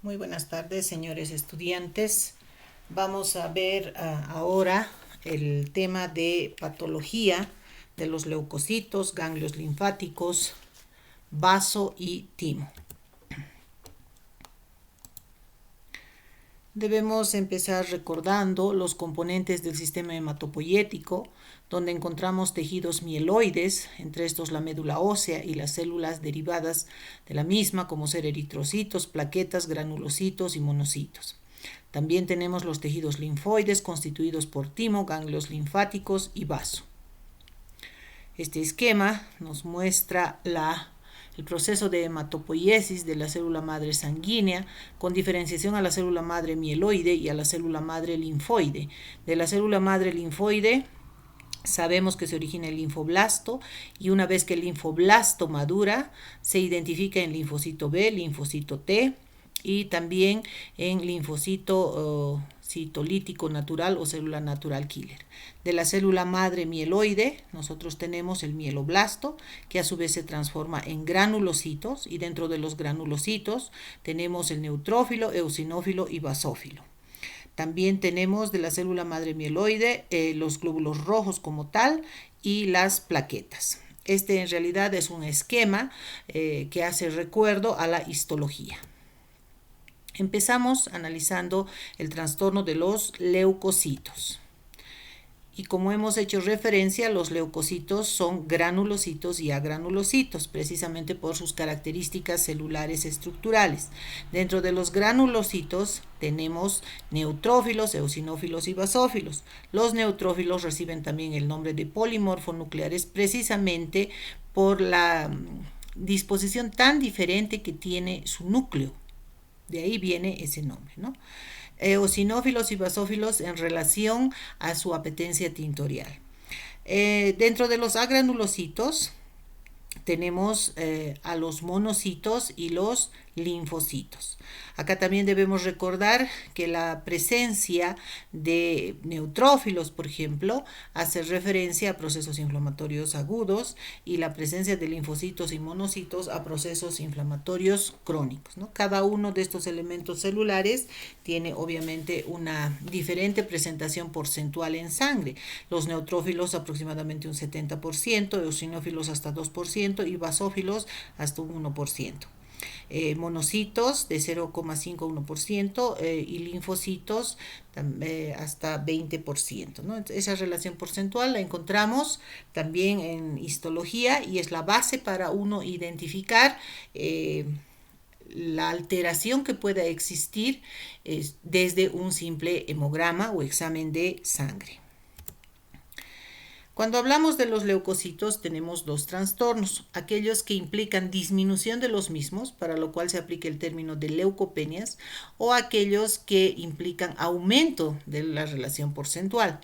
Muy buenas tardes, señores estudiantes. Vamos a ver ahora el tema de patología de los leucocitos, ganglios linfáticos, vaso y timo. Debemos empezar recordando los componentes del sistema hematopoyético, donde encontramos tejidos mieloides, entre estos la médula ósea y las células derivadas de la misma, como ser eritrocitos, plaquetas, granulocitos y monocitos. También tenemos los tejidos linfoides constituidos por timo, ganglios linfáticos y vaso. Este esquema nos muestra el proceso de hematopoiesis de la célula madre sanguínea con diferenciación a la célula madre mieloide y a la célula madre linfoide. De la célula madre linfoide sabemos que se origina el linfoblasto y una vez que el linfoblasto madura se identifica en linfocito B, linfocito T y también en linfocito citolítico natural o célula natural killer. De la célula madre mieloide nosotros tenemos el mieloblasto, que a su vez se transforma en granulocitos, y dentro de los granulocitos tenemos el neutrófilo, eosinófilo y basófilo. También tenemos de la célula madre mieloide los glóbulos rojos como tal y las plaquetas. Este en realidad es un esquema que hace recuerdo a la histología. Empezamos analizando el trastorno de los leucocitos. Y como hemos hecho referencia, los leucocitos son granulocitos y agranulocitos, precisamente por sus características celulares estructurales. Dentro de los granulocitos tenemos neutrófilos, eosinófilos y basófilos. Los neutrófilos reciben también el nombre de polimorfonucleares precisamente por la disposición tan diferente que tiene su núcleo. De ahí viene ese nombre, ¿no? Eosinófilos y basófilos en relación a su apetencia tintorial. Dentro de los agranulocitos tenemos a los monocitos y los linfocitos. Acá también debemos recordar que la presencia de neutrófilos, por ejemplo, hace referencia a procesos inflamatorios agudos y la presencia de linfocitos y monocitos a procesos inflamatorios crónicos, ¿no? Cada uno de estos elementos celulares tiene obviamente una diferente presentación porcentual en sangre. Los neutrófilos aproximadamente un 70%, eosinófilos hasta 2% y basófilos hasta un 1%. Monocitos de 0,5 a 1% y linfocitos hasta 20%, ¿no? Esa relación porcentual la encontramos también en histología y es la base para uno identificar la alteración que pueda existir desde un simple hemograma o examen de sangre. Cuando hablamos de los leucocitos tenemos dos trastornos, aquellos que implican disminución de los mismos, para lo cual se aplica el término de leucopenias, o aquellos que implican aumento de la relación porcentual.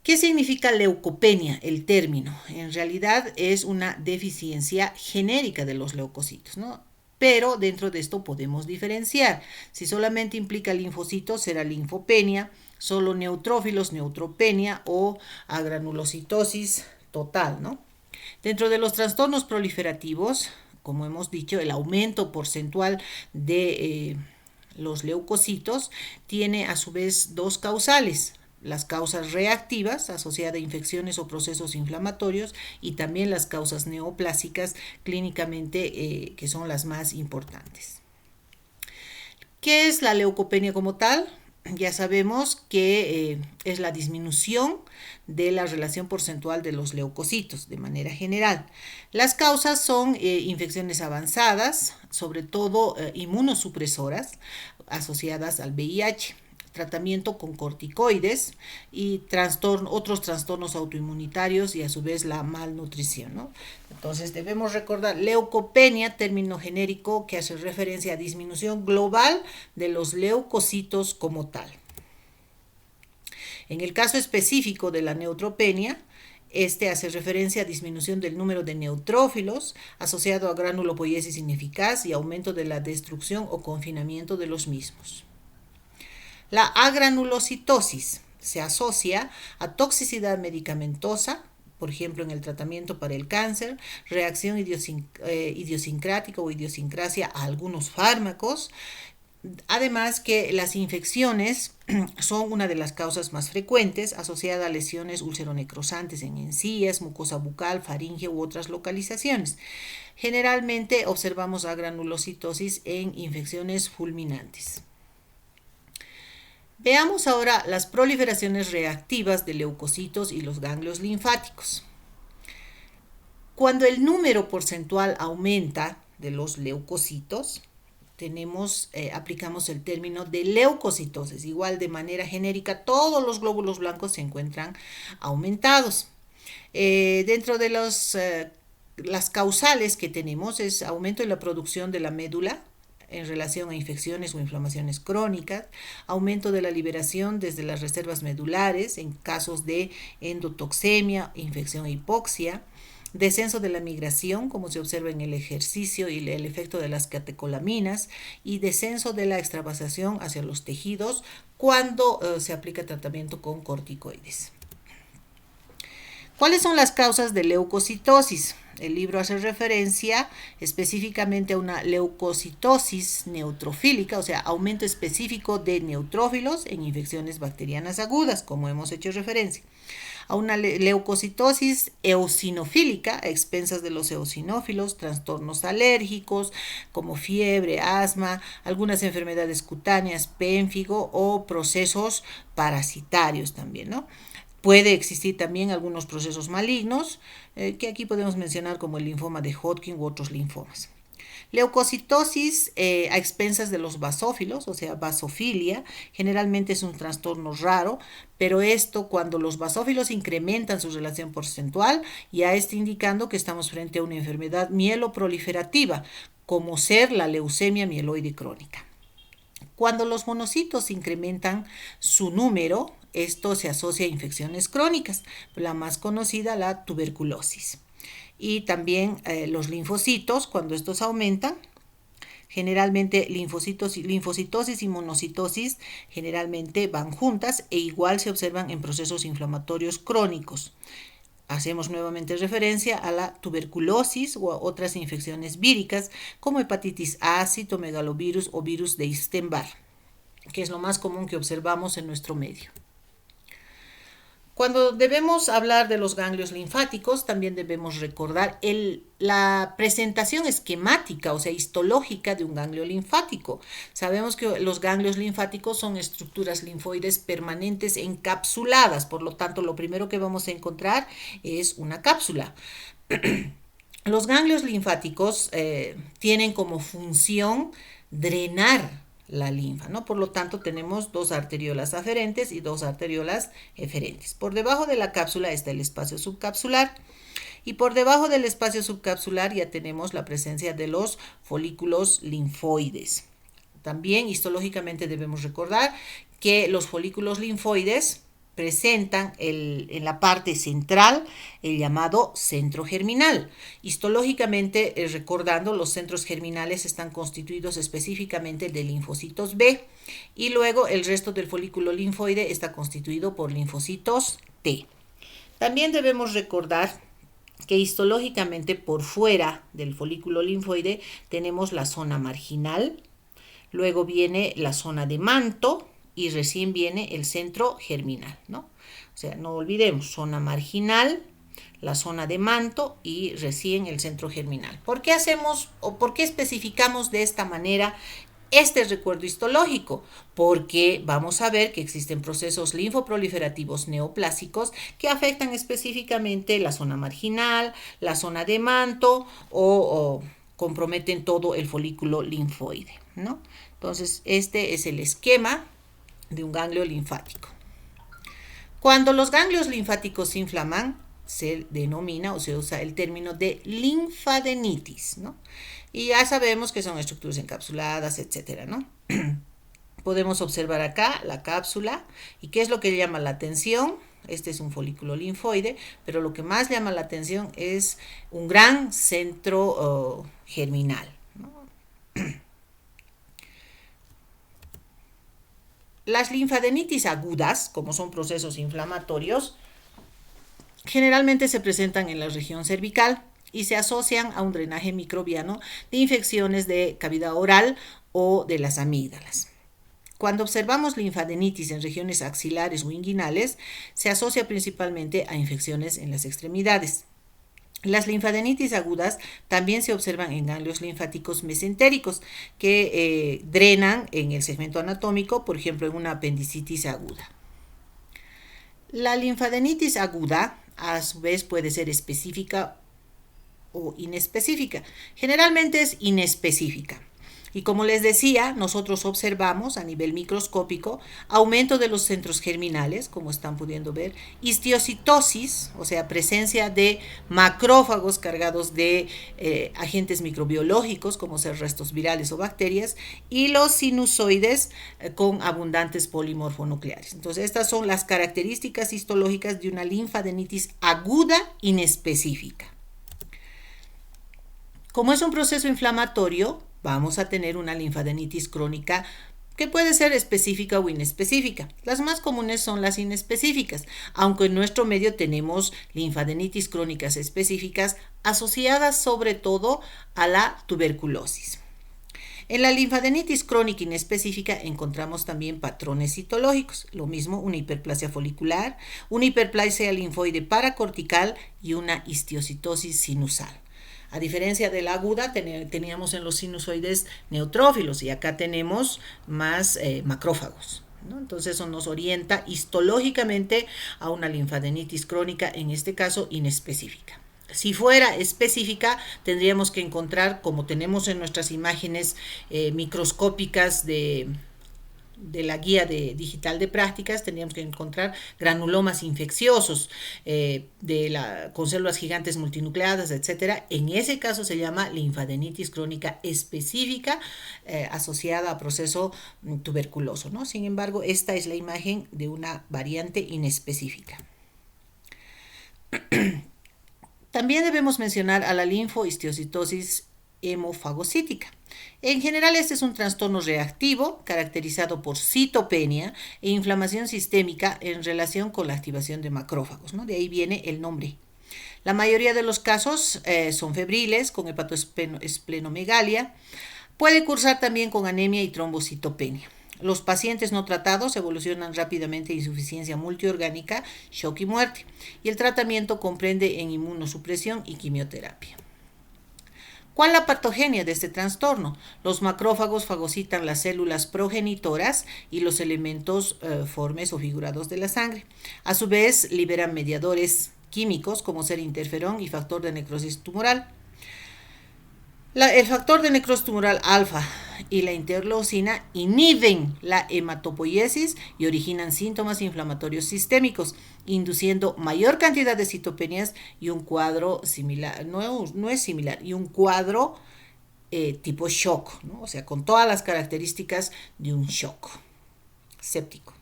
¿Qué significa leucopenia? El término en realidad es una deficiencia genérica de los leucocitos, ¿no? Pero dentro de esto podemos diferenciar. Si solamente implica linfocitos será linfopenia, solo neutrófilos, neutropenia o agranulocitosis total, ¿no? Dentro de los trastornos proliferativos, como hemos dicho, el aumento porcentual de los leucocitos tiene a su vez dos causales. Las causas reactivas asociadas a infecciones o procesos inflamatorios y también las causas neoplásicas clínicamente que son las más importantes. ¿Qué es la leucopenia como tal? Ya sabemos que es la disminución de la relación porcentual de los leucocitos de manera general. Las causas son infecciones avanzadas, sobre todo inmunosupresoras asociadas al VIH, tratamiento con corticoides y otros trastornos autoinmunitarios y a su vez la malnutrición, ¿no? Entonces debemos recordar leucopenia, término genérico que hace referencia a disminución global de los leucocitos como tal. En el caso específico de la neutropenia, este hace referencia a disminución del número de neutrófilos asociado a granulopoiesis ineficaz y aumento de la destrucción o confinamiento de los mismos. La agranulocitosis se asocia a toxicidad medicamentosa, por ejemplo, en el tratamiento para el cáncer, reacción idiosincrática o idiosincrasia a algunos fármacos. Además que las infecciones son una de las causas más frecuentes asociada a lesiones ulceronecrosantes en encías, mucosa bucal, faringe u otras localizaciones. Generalmente observamos agranulocitosis en infecciones fulminantes. Veamos ahora las proliferaciones reactivas de leucocitos y los ganglios linfáticos. Cuando el número porcentual aumenta de los leucocitos, aplicamos el término de leucocitosis. Igual de manera genérica, todos los glóbulos blancos se encuentran aumentados. Dentro de las causales que tenemos es aumento en la producción de la médula en relación a infecciones o inflamaciones crónicas, aumento de la liberación desde las reservas medulares en casos de endotoxemia, infección e hipoxia, descenso de la migración, como se observa en el ejercicio y el efecto de las catecolaminas, y descenso de la extravasación hacia los tejidos cuando se aplica tratamiento con corticoides. ¿Cuáles son las causas de leucocitosis? El libro hace referencia específicamente a una leucocitosis neutrofílica, o sea, aumento específico de neutrófilos en infecciones bacterianas agudas, como hemos hecho referencia. A una leucocitosis eosinofílica, a expensas de los eosinófilos, trastornos alérgicos como fiebre, asma, algunas enfermedades cutáneas, pénfigo o procesos parasitarios también, ¿no? Puede existir también algunos procesos malignos, que aquí podemos mencionar como el linfoma de Hodgkin u otros linfomas. Leucocitosis a expensas de los basófilos, o sea, basofilia, generalmente es un trastorno raro, pero esto cuando los basófilos incrementan su relación porcentual, ya está indicando que estamos frente a una enfermedad mieloproliferativa, como ser la leucemia mieloide crónica. Cuando los monocitos incrementan su número, esto se asocia a infecciones crónicas, la más conocida, la tuberculosis. Y también los linfocitos, cuando estos aumentan, generalmente linfocitosis y monocitosis generalmente van juntas e igual se observan en procesos inflamatorios crónicos. Hacemos nuevamente referencia a la tuberculosis o a otras infecciones víricas como hepatitis A, citomegalovirus o virus de Epstein-Barr, que es lo más común que observamos en nuestro medio. Cuando debemos hablar de los ganglios linfáticos, también debemos recordar la presentación esquemática, o sea, histológica de un ganglio linfático. Sabemos que los ganglios linfáticos son estructuras linfoides permanentes encapsuladas, por lo tanto, lo primero que vamos a encontrar es una cápsula. Los ganglios linfáticos tienen como función drenar la linfa, ¿no? Por lo tanto, tenemos dos arteriolas aferentes y dos arteriolas eferentes. Por debajo de la cápsula está el espacio subcapsular y por debajo del espacio subcapsular ya tenemos la presencia de los folículos linfoides. También histológicamente debemos recordar que los folículos linfoides presentan en la parte central el llamado centro germinal. Histológicamente, recordando, los centros germinales están constituidos específicamente de linfocitos B y luego el resto del folículo linfoide está constituido por linfocitos T. También debemos recordar que histológicamente por fuera del folículo linfoide tenemos la zona marginal, luego viene la zona de manto, y recién viene el centro germinal, ¿no? O sea, no olvidemos, zona marginal, la zona de manto y recién el centro germinal. ¿Por qué hacemos o por qué especificamos de esta manera este recuerdo histológico? Porque vamos a ver que existen procesos linfoproliferativos neoplásicos que afectan específicamente la zona marginal, la zona de manto o comprometen todo el folículo linfoide, ¿no? Entonces, este es el esquema de un ganglio linfático. Cuando los ganglios linfáticos se inflaman, se denomina o se usa el término de linfadenitis, ¿no? Y ya sabemos que son estructuras encapsuladas, etcétera, ¿no? Podemos observar acá la cápsula y qué es lo que llama la atención. Este es un folículo linfoide, pero lo que más llama la atención es un gran centro germinal, ¿no? Las linfadenitis agudas, como son procesos inflamatorios, Generalmente se presentan en la región cervical y se asocian a un drenaje microbiano de infecciones de cavidad oral o de las amígdalas. Cuando observamos linfadenitis en regiones axilares o inguinales, se asocia principalmente a infecciones en las extremidades. Las linfadenitis agudas también se observan en ganglios linfáticos mesentéricos que drenan en el segmento anatómico, por ejemplo, en una apendicitis aguda. La linfadenitis aguda, a su vez, puede ser específica o inespecífica. Generalmente es inespecífica. Y como les decía, nosotros observamos a nivel microscópico aumento de los centros germinales, como están pudiendo ver, histiocitosis, o sea, presencia de macrófagos cargados de agentes microbiológicos, como ser restos virales o bacterias, y los sinusoides con abundantes polimorfonucleares. Entonces, estas son las características histológicas de una linfadenitis aguda inespecífica. Como es un proceso inflamatorio, vamos a tener una linfadenitis crónica que puede ser específica o inespecífica. Las más comunes son las inespecíficas, aunque en nuestro medio tenemos linfadenitis crónicas específicas asociadas sobre todo a la tuberculosis. En la linfadenitis crónica inespecífica encontramos también patrones citológicos, lo mismo una hiperplasia folicular, una hiperplasia linfoide paracortical y una histiocitosis sinusal. A diferencia de la aguda, teníamos en los sinusoides neutrófilos y acá tenemos más macrófagos, ¿no? Entonces eso nos orienta histológicamente a una linfadenitis crónica, en este caso inespecífica. Si fuera específica, tendríamos que encontrar, como tenemos en nuestras imágenes microscópicas de la guía digital de prácticas, tendríamos que encontrar granulomas infecciosos con células gigantes multinucleadas, etc. En ese caso se llama linfadenitis crónica específica asociada a proceso tuberculoso, ¿no? Sin embargo, esta es la imagen de una variante inespecífica. También debemos mencionar a la linfohistiocitosis hemofagocítica. En general, este es un trastorno reactivo caracterizado por citopenia e inflamación sistémica en relación con la activación de macrófagos, ¿no? De ahí viene el nombre. La mayoría de los casos son febriles, con hepatoesplenomegalia. Puede cursar también con anemia y trombocitopenia. Los pacientes no tratados evolucionan rápidamente a insuficiencia multiorgánica, shock y muerte. Y el tratamiento comprende en inmunosupresión y quimioterapia. ¿Cuál es la patogenia de este trastorno? Los macrófagos fagocitan las células progenitoras y los elementos formes o figurados de la sangre. A su vez, liberan mediadores químicos como ser interferón y factor de necrosis tumoral. El factor de necrosis tumoral alfa y la interleucina inhiben la hematopoiesis y originan síntomas inflamatorios sistémicos, induciendo mayor cantidad de citopenias y un cuadro similar, no es similar, y un cuadro tipo shock, ¿no? O sea, con todas las características de un shock séptico.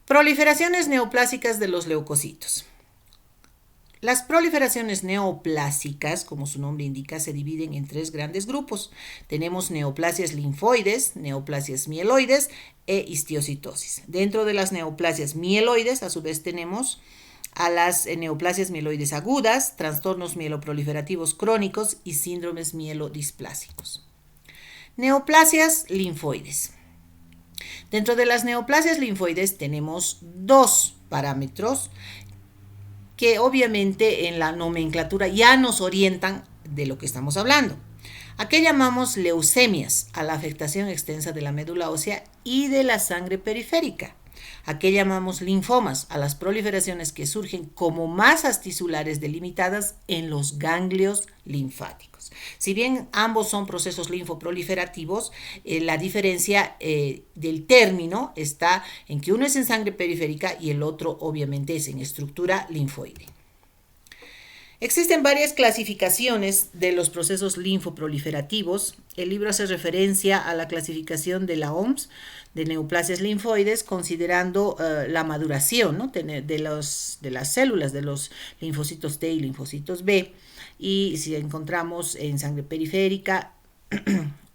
Proliferaciones neoplásicas de los leucocitos. Las proliferaciones neoplásicas, como su nombre indica, se dividen en tres grandes grupos. Tenemos neoplasias linfoides, neoplasias mieloides e histiocitosis. Dentro de las neoplasias mieloides, a su vez, tenemos a las neoplasias mieloides agudas, trastornos mieloproliferativos crónicos y síndromes mielodisplásicos. Neoplasias linfoides. Dentro de las neoplasias linfoides tenemos dos parámetros que obviamente en la nomenclatura ya nos orientan de lo que estamos hablando. ¿A qué llamamos leucemias? A la afectación extensa de la médula ósea y de la sangre periférica. ¿A qué llamamos linfomas? A las proliferaciones que surgen como masas tisulares delimitadas en los ganglios linfáticos. Si bien ambos son procesos linfoproliferativos, la diferencia del término está en que uno es en sangre periférica y el otro obviamente es en estructura linfoide. Existen varias clasificaciones de los procesos linfoproliferativos. El libro hace referencia a la clasificación de la OMS de neoplasias linfoides, considerando la maduración, ¿no?, de las células de los linfocitos T y linfocitos B. Y si encontramos en sangre periférica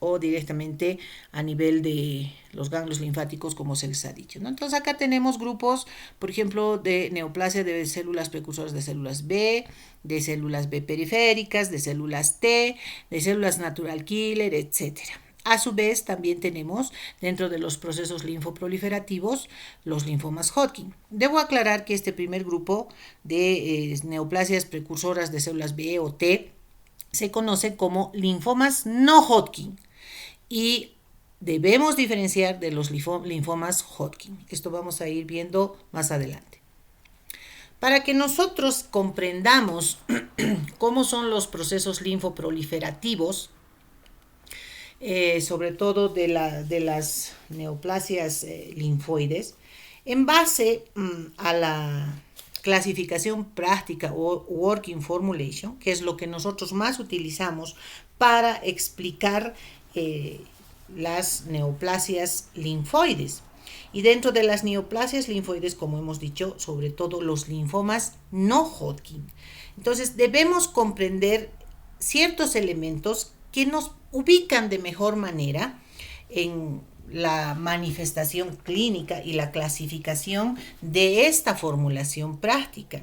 o directamente a nivel de los ganglios linfáticos, como se les ha dicho, ¿no? Entonces acá tenemos grupos, por ejemplo, de neoplasia de células precursoras de células B, de células B periféricas, de células T, de células natural killer, etcétera. A su vez, también tenemos dentro de los procesos linfoproliferativos los linfomas Hodgkin. Debo aclarar que este primer grupo de neoplasias precursoras de células B o T se conoce como linfomas no Hodgkin y debemos diferenciar de los linfomas Hodgkin. Esto vamos a ir viendo más adelante. Para que nosotros comprendamos cómo son los procesos linfoproliferativos, sobre todo de las neoplasias linfoides, en base a la clasificación práctica o working formulation, que es lo que nosotros más utilizamos para explicar las neoplasias linfoides. Y dentro de las neoplasias linfoides, como hemos dicho, sobre todo los linfomas no Hodgkin. Entonces debemos comprender ciertos elementos que nos ubican de mejor manera en la manifestación clínica y la clasificación de esta formulación práctica.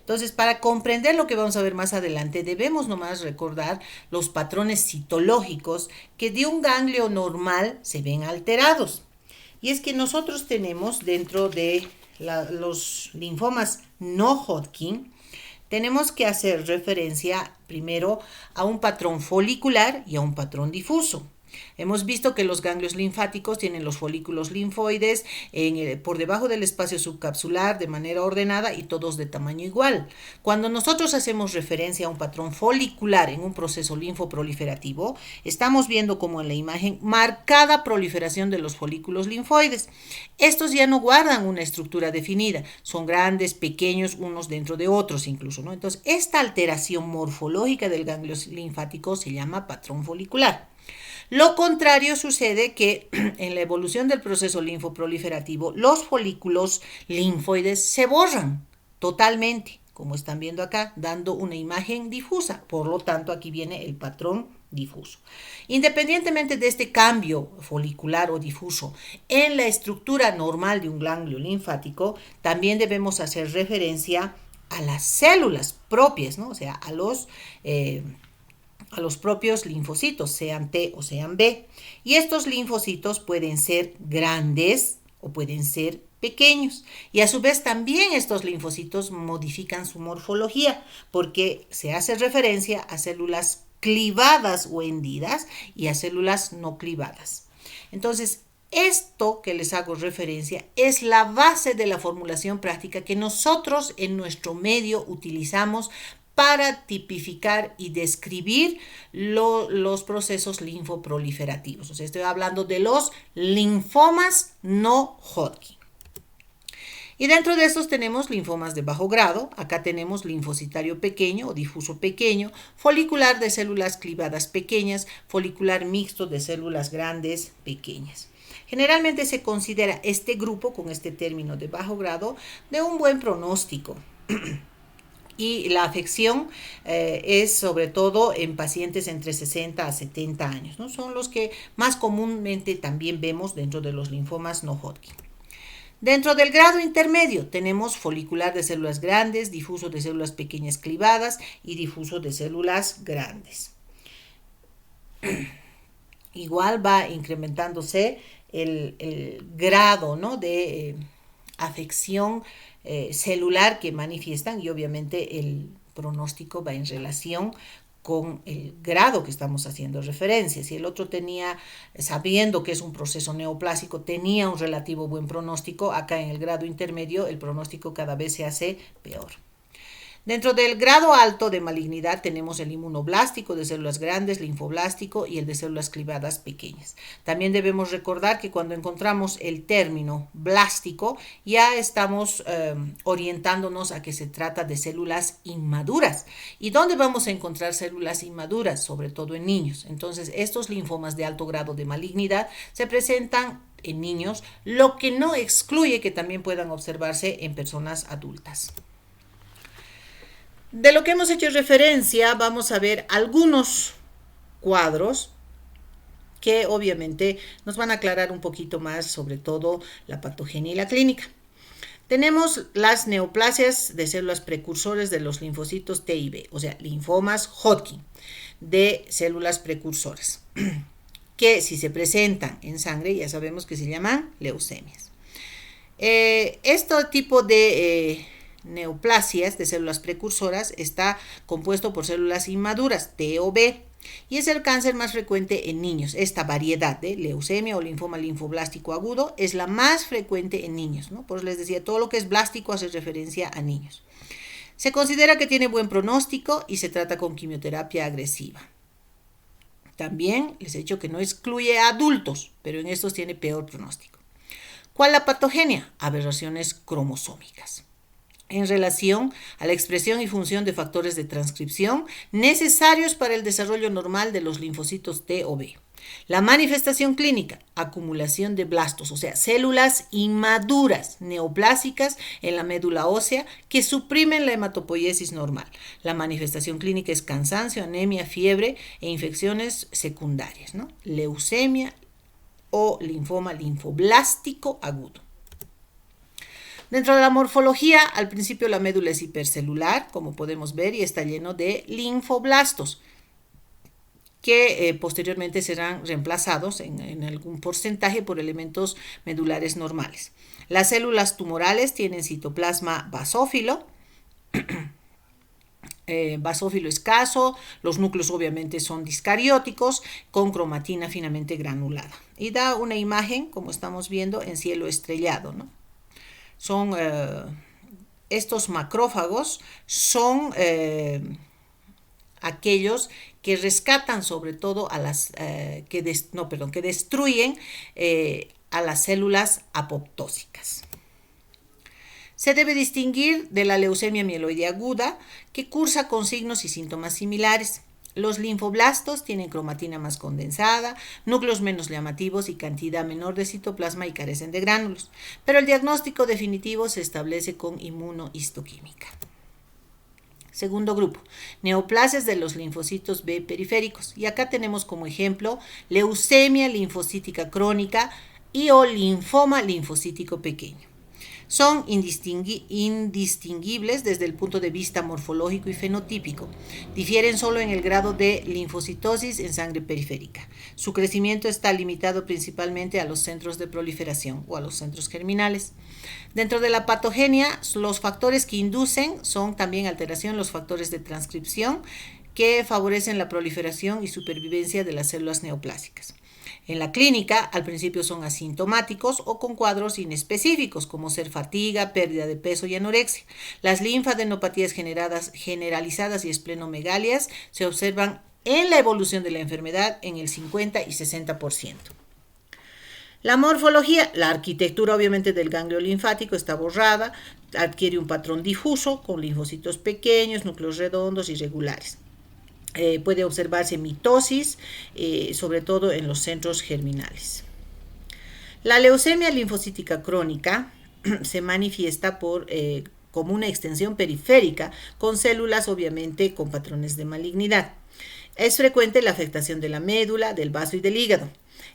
Entonces, para comprender lo que vamos a ver más adelante, debemos nomás recordar los patrones citológicos que de un ganglio normal se ven alterados. Y es que nosotros tenemos dentro de los linfomas no Hodgkin, tenemos que hacer referencia primero a un patrón folicular y a un patrón difuso. Hemos visto que los ganglios linfáticos tienen los folículos linfoides por debajo del espacio subcapsular de manera ordenada y todos de tamaño igual. Cuando nosotros hacemos referencia a un patrón folicular en un proceso linfoproliferativo, estamos viendo como en la imagen marcada proliferación de los folículos linfoides. Estos ya no guardan una estructura definida, son grandes, pequeños, unos dentro de otros incluso, ¿no? Entonces, esta alteración morfológica del ganglio linfático se llama patrón folicular. Lo contrario sucede que en la evolución del proceso linfoproliferativo, los folículos linfoides se borran totalmente, como están viendo acá, dando una imagen difusa. Por lo tanto, aquí viene el patrón difuso. Independientemente de este cambio folicular o difuso en la estructura normal de un ganglio linfático, también debemos hacer referencia a las células propias, ¿no? O sea, a los propios linfocitos, sean T o sean B. Y estos linfocitos pueden ser grandes o pueden ser pequeños. Y a su vez también estos linfocitos modifican su morfología porque se hace referencia a células clivadas o hendidas y a células no clivadas. Entonces, esto que les hago referencia es la base de la formulación práctica que nosotros en nuestro medio utilizamos para tipificar y describir los procesos linfoproliferativos. O sea, estoy hablando de los linfomas no Hodgkin. Y dentro de estos tenemos linfomas de bajo grado. Acá tenemos linfocitario pequeño o difuso pequeño, folicular de células clivadas pequeñas, folicular mixto de células grandes pequeñas. Generalmente se considera este grupo, con este término de bajo grado, de un buen pronóstico. Y la afección es sobre todo en pacientes entre 60 a 70 años, ¿no? Son los que más comúnmente también vemos dentro de los linfomas no Hodgkin. Dentro del grado intermedio tenemos folicular de células grandes, difuso de células pequeñas clivadas y difuso de células grandes. Igual va incrementándose el grado, ¿no?, de afección celular que manifiestan y obviamente el pronóstico va en relación con el grado que estamos haciendo referencia. Si el otro tenía, sabiendo que es un proceso neoplásico, tenía un relativo buen pronóstico, acá en el grado intermedio el pronóstico cada vez se hace peor. Dentro del grado alto de malignidad tenemos el inmunoblástico de células grandes, linfoblástico y el de células clivadas pequeñas. También debemos recordar que cuando encontramos el término blástico ya estamos orientándonos a que se trata de células inmaduras. ¿Y dónde vamos a encontrar células inmaduras? Sobre todo en niños. Entonces, estos linfomas de alto grado de malignidad se presentan en niños, lo que no excluye que también puedan observarse en personas adultas. De lo que hemos hecho referencia, vamos a ver algunos cuadros que obviamente nos van a aclarar un poquito más sobre todo la patogenia y la clínica. Tenemos las neoplasias de células precursores de los linfocitos T y B, o sea, linfomas Hodgkin de células precursoras, que si se presentan en sangre ya sabemos que se llaman leucemias. Este tipo de neoplasias de células precursoras está compuesto por células inmaduras, T o B, y es el cáncer más frecuente en niños. Esta variedad de leucemia o linfoma linfoblástico agudo es la más frecuente en niños, ¿no? Por eso les decía, todo lo que es blástico hace referencia a niños. Se considera que tiene buen pronóstico y se trata con quimioterapia agresiva. También les he dicho que no excluye a adultos, pero en estos tiene peor pronóstico. ¿Cuál la patogenia? Aberraciones cromosómicas en relación a la expresión y función de factores de transcripción necesarios para el desarrollo normal de los linfocitos T o B. La manifestación clínica, acumulación de blastos, o sea, células inmaduras neoplásicas en la médula ósea que suprimen la hematopoiesis normal. La manifestación clínica es cansancio, anemia, fiebre e infecciones secundarias, ¿no? Leucemia o linfoma linfoblástico agudo. Dentro de la morfología, al principio la médula es hipercelular, como podemos ver, y está lleno de linfoblastos, que posteriormente serán reemplazados en algún porcentaje por elementos medulares normales. Las células tumorales tienen citoplasma basófilo, basófilo escaso, los núcleos obviamente son discarióticos, con cromatina finamente granulada. Y da una imagen, como estamos viendo, en cielo estrellado, ¿no? Son estos macrófagos son aquellos que rescatan sobre todo a las que destruyen a las células apoptósicas. Se debe distinguir de la leucemia mieloide aguda, que cursa con signos y síntomas similares. Los linfoblastos tienen cromatina más condensada, núcleos menos llamativos y cantidad menor de citoplasma y carecen de gránulos, pero el diagnóstico definitivo se establece con inmunohistoquímica. Segundo grupo, neoplasias de los linfocitos B periféricos. Y acá tenemos como ejemplo leucemia linfocítica crónica y o linfoma linfocítico pequeño. Son indistinguibles desde el punto de vista morfológico y fenotípico. Difieren solo en el grado de linfocitosis en sangre periférica. Su crecimiento está limitado principalmente a los centros de proliferación o a los centros germinales. Dentro de la patogenia, los factores que inducen son también alteración, los factores de transcripción que favorecen la proliferación y supervivencia de las células neoplásicas. En la clínica, al principio son asintomáticos o con cuadros inespecíficos, como ser fatiga, pérdida de peso y anorexia. Las linfadenopatías generalizadas y esplenomegalias se observan en la evolución de la enfermedad en el 50 y 60%. La morfología, la arquitectura obviamente del ganglio linfático está borrada, adquiere un patrón difuso con linfocitos pequeños, núcleos redondos y regulares. Puede observarse mitosis, sobre todo en los centros germinales. La leucemia linfocítica crónica se manifiesta como una extensión periférica con células obviamente con patrones de malignidad. Es frecuente la afectación de la médula, del vaso y del hígado,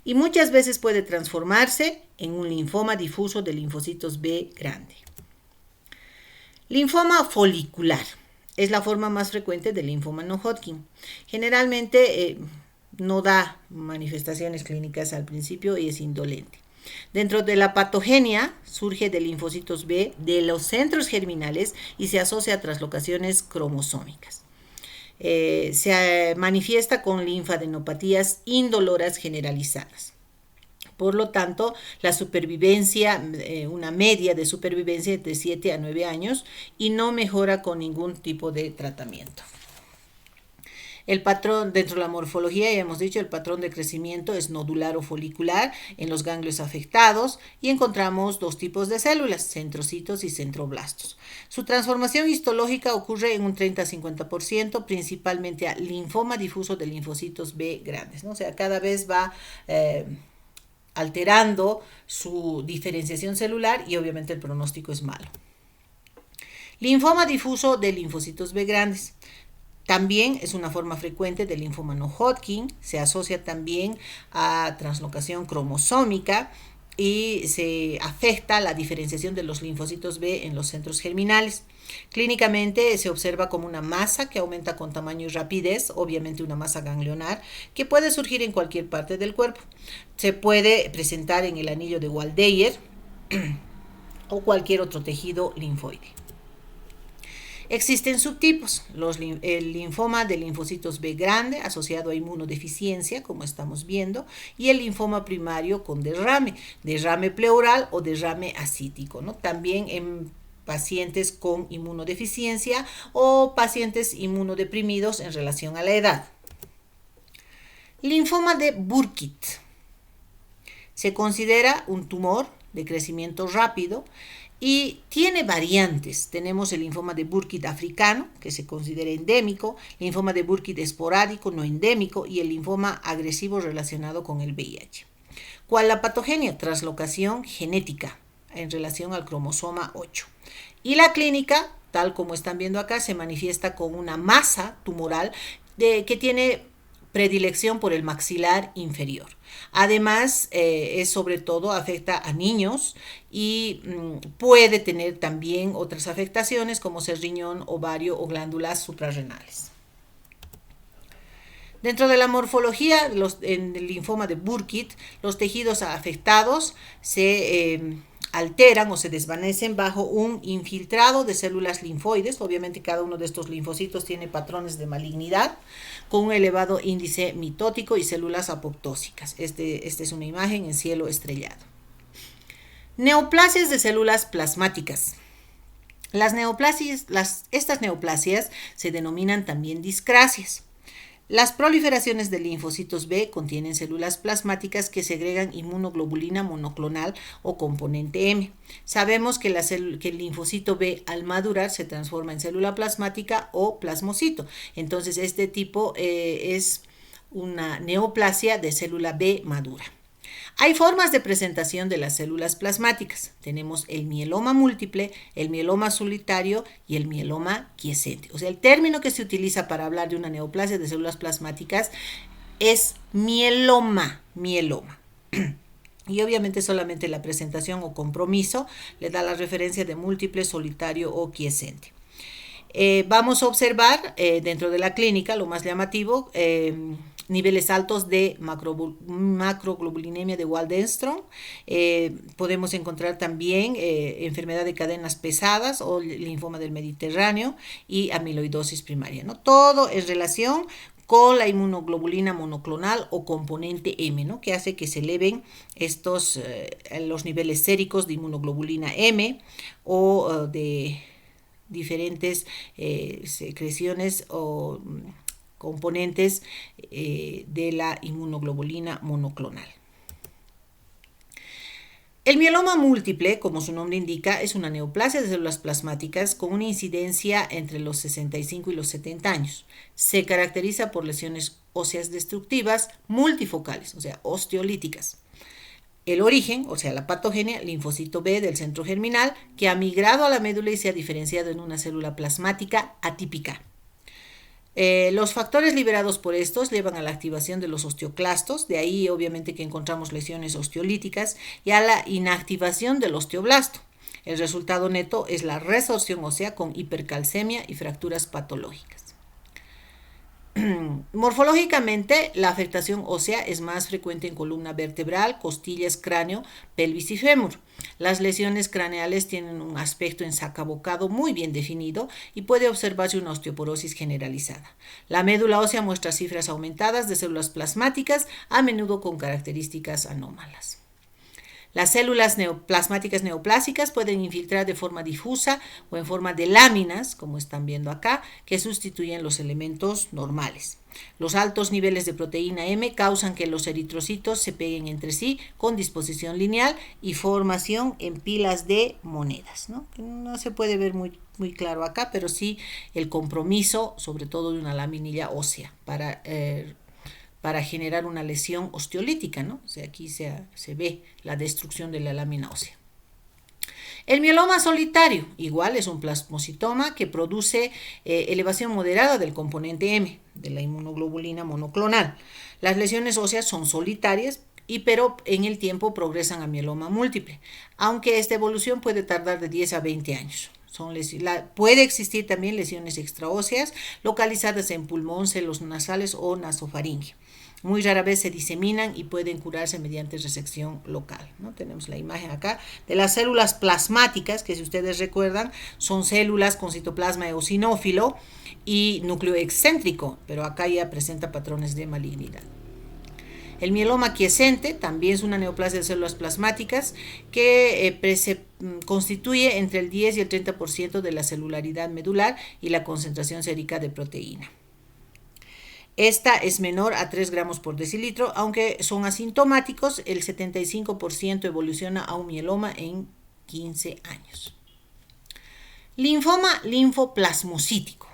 y muchas veces puede transformarse en un linfoma difuso de linfocitos B grande. Linfoma folicular. Es la forma más frecuente del linfoma no Hodgkin. Generalmente no da manifestaciones clínicas al principio y es indolente. Dentro de la patogenia surge de linfocitos B de los centros germinales y se asocia a traslocaciones cromosómicas. Se manifiesta con linfadenopatías indoloras generalizadas. Por lo tanto, la supervivencia, una media de supervivencia de 7 a 9 años y no mejora con ningún tipo de tratamiento. El patrón, dentro de la morfología, ya hemos dicho, el patrón de crecimiento es nodular o folicular en los ganglios afectados y encontramos dos tipos de células, centrocitos y centroblastos. Su transformación histológica ocurre en un 30 a 50%, principalmente a linfoma difuso de linfocitos B grandes, ¿no? O sea, cada vez va alterando su diferenciación celular y obviamente el pronóstico es malo. Linfoma difuso de linfocitos B grandes. También es una forma frecuente del linfoma no Hodgkin, se asocia también a translocación cromosómica y se afecta la diferenciación de los linfocitos B en los centros germinales. Clínicamente se observa como una masa que aumenta con tamaño y rapidez, obviamente una masa ganglionar, que puede surgir en cualquier parte del cuerpo. Se puede presentar en el anillo de Waldeyer o cualquier otro tejido linfoide. Existen subtipos, el linfoma de linfocitos B grande asociado a inmunodeficiencia, como estamos viendo, y el linfoma primario con derrame pleural o derrame ascítico, ¿no? También en pacientes con inmunodeficiencia o pacientes inmunodeprimidos en relación a la edad. Linfoma de Burkitt. Se considera un tumor de crecimiento rápido y tiene variantes. Tenemos el linfoma de Burkitt africano, que se considera endémico, linfoma de Burkitt esporádico, no endémico, y el linfoma agresivo relacionado con el VIH. ¿Cuál la patogenia? Translocación genética en relación al cromosoma 8. Y la clínica, tal como están viendo acá, se manifiesta con una masa tumoral que tiene predilección por el maxilar inferior. Además, sobre todo afecta a niños y puede tener también otras afectaciones como ser riñón, ovario o glándulas suprarrenales. Dentro de la morfología, en el linfoma de Burkitt, los tejidos afectados se alteran o se desvanecen bajo un infiltrado de células linfoides. Obviamente cada uno de estos linfocitos tiene patrones de malignidad con un elevado índice mitótico y células apoptósicas. Esta es una imagen en cielo estrellado. Neoplasias de células plasmáticas. Estas neoplasias se denominan también discrasias. Las proliferaciones de linfocitos B contienen células plasmáticas que segregan inmunoglobulina monoclonal o componente M. Sabemos que el linfocito B al madurar se transforma en célula plasmática o plasmocito. Entonces este tipo es una neoplasia de célula B madura. Hay formas de presentación de las células plasmáticas. Tenemos el mieloma múltiple, el mieloma solitario y el mieloma quiescente. O sea, el término que se utiliza para hablar de una neoplasia de células plasmáticas es mieloma. Y obviamente solamente la presentación o compromiso le da la referencia de múltiple, solitario o quiescente. Vamos a observar dentro de la clínica, lo más llamativo, niveles altos de macroglobulinemia de Waldenström. Podemos encontrar también enfermedad de cadenas pesadas o linfoma del Mediterráneo y amiloidosis primaria, ¿no? Todo en relación con la inmunoglobulina monoclonal o componente M, ¿no? Que hace que se eleven los niveles séricos de inmunoglobulina M o de diferentes secreciones o componentes de la inmunoglobulina monoclonal. El mieloma múltiple, como su nombre indica, es una neoplasia de células plasmáticas con una incidencia entre los 65 y los 70 años. Se caracteriza por lesiones óseas destructivas multifocales, o sea, osteolíticas. El origen, o sea, la patogenia, linfocito B del centro germinal, que ha migrado a la médula y se ha diferenciado en una célula plasmática atípica. Los factores liberados por estos llevan a la activación de los osteoclastos, de ahí obviamente que encontramos lesiones osteolíticas, y a la inactivación del osteoblasto. El resultado neto es la resorción ósea con hipercalcemia y fracturas patológicas. Morfológicamente, la afectación ósea es más frecuente en columna vertebral, costillas, cráneo, pelvis y fémur. Las lesiones craneales tienen un aspecto ensacabocado muy bien definido y puede observarse una osteoporosis generalizada. La médula ósea muestra cifras aumentadas de células plasmáticas, a menudo con características anómalas. Las células plasmáticas neoplásicas pueden infiltrar de forma difusa o en forma de láminas, como están viendo acá, que sustituyen los elementos normales. Los altos niveles de proteína M causan que los eritrocitos se peguen entre sí con disposición lineal y formación en pilas de monedas, ¿no? No se puede ver muy claro acá, pero sí el compromiso, sobre todo de una laminilla ósea, para generar una lesión osteolítica, ¿no? O sea, aquí se ve la destrucción de la lámina ósea. El mieloma solitario, igual, es un plasmocitoma que produce elevación moderada del componente M, de la inmunoglobulina monoclonal. Las lesiones óseas son solitarias, pero en el tiempo progresan a mieloma múltiple, aunque esta evolución puede tardar de 10 a 20 años. Puede existir también lesiones extraóseas localizadas en pulmón, senos nasales o nasofaringe. Muy rara vez se diseminan y pueden curarse mediante resección local, ¿no? Tenemos la imagen acá de las células plasmáticas, que si ustedes recuerdan son células con citoplasma eosinófilo y núcleo excéntrico, pero acá ya presenta patrones de malignidad. El mieloma quiescente también es una neoplasia de células plasmáticas que se constituye entre el 10 y el 30% de la celularidad medular y la concentración sérica de proteína. Esta es menor a 3 gramos por decilitro, aunque son asintomáticos, el 75% evoluciona a un mieloma en 15 años. Linfoma linfoplasmocítico.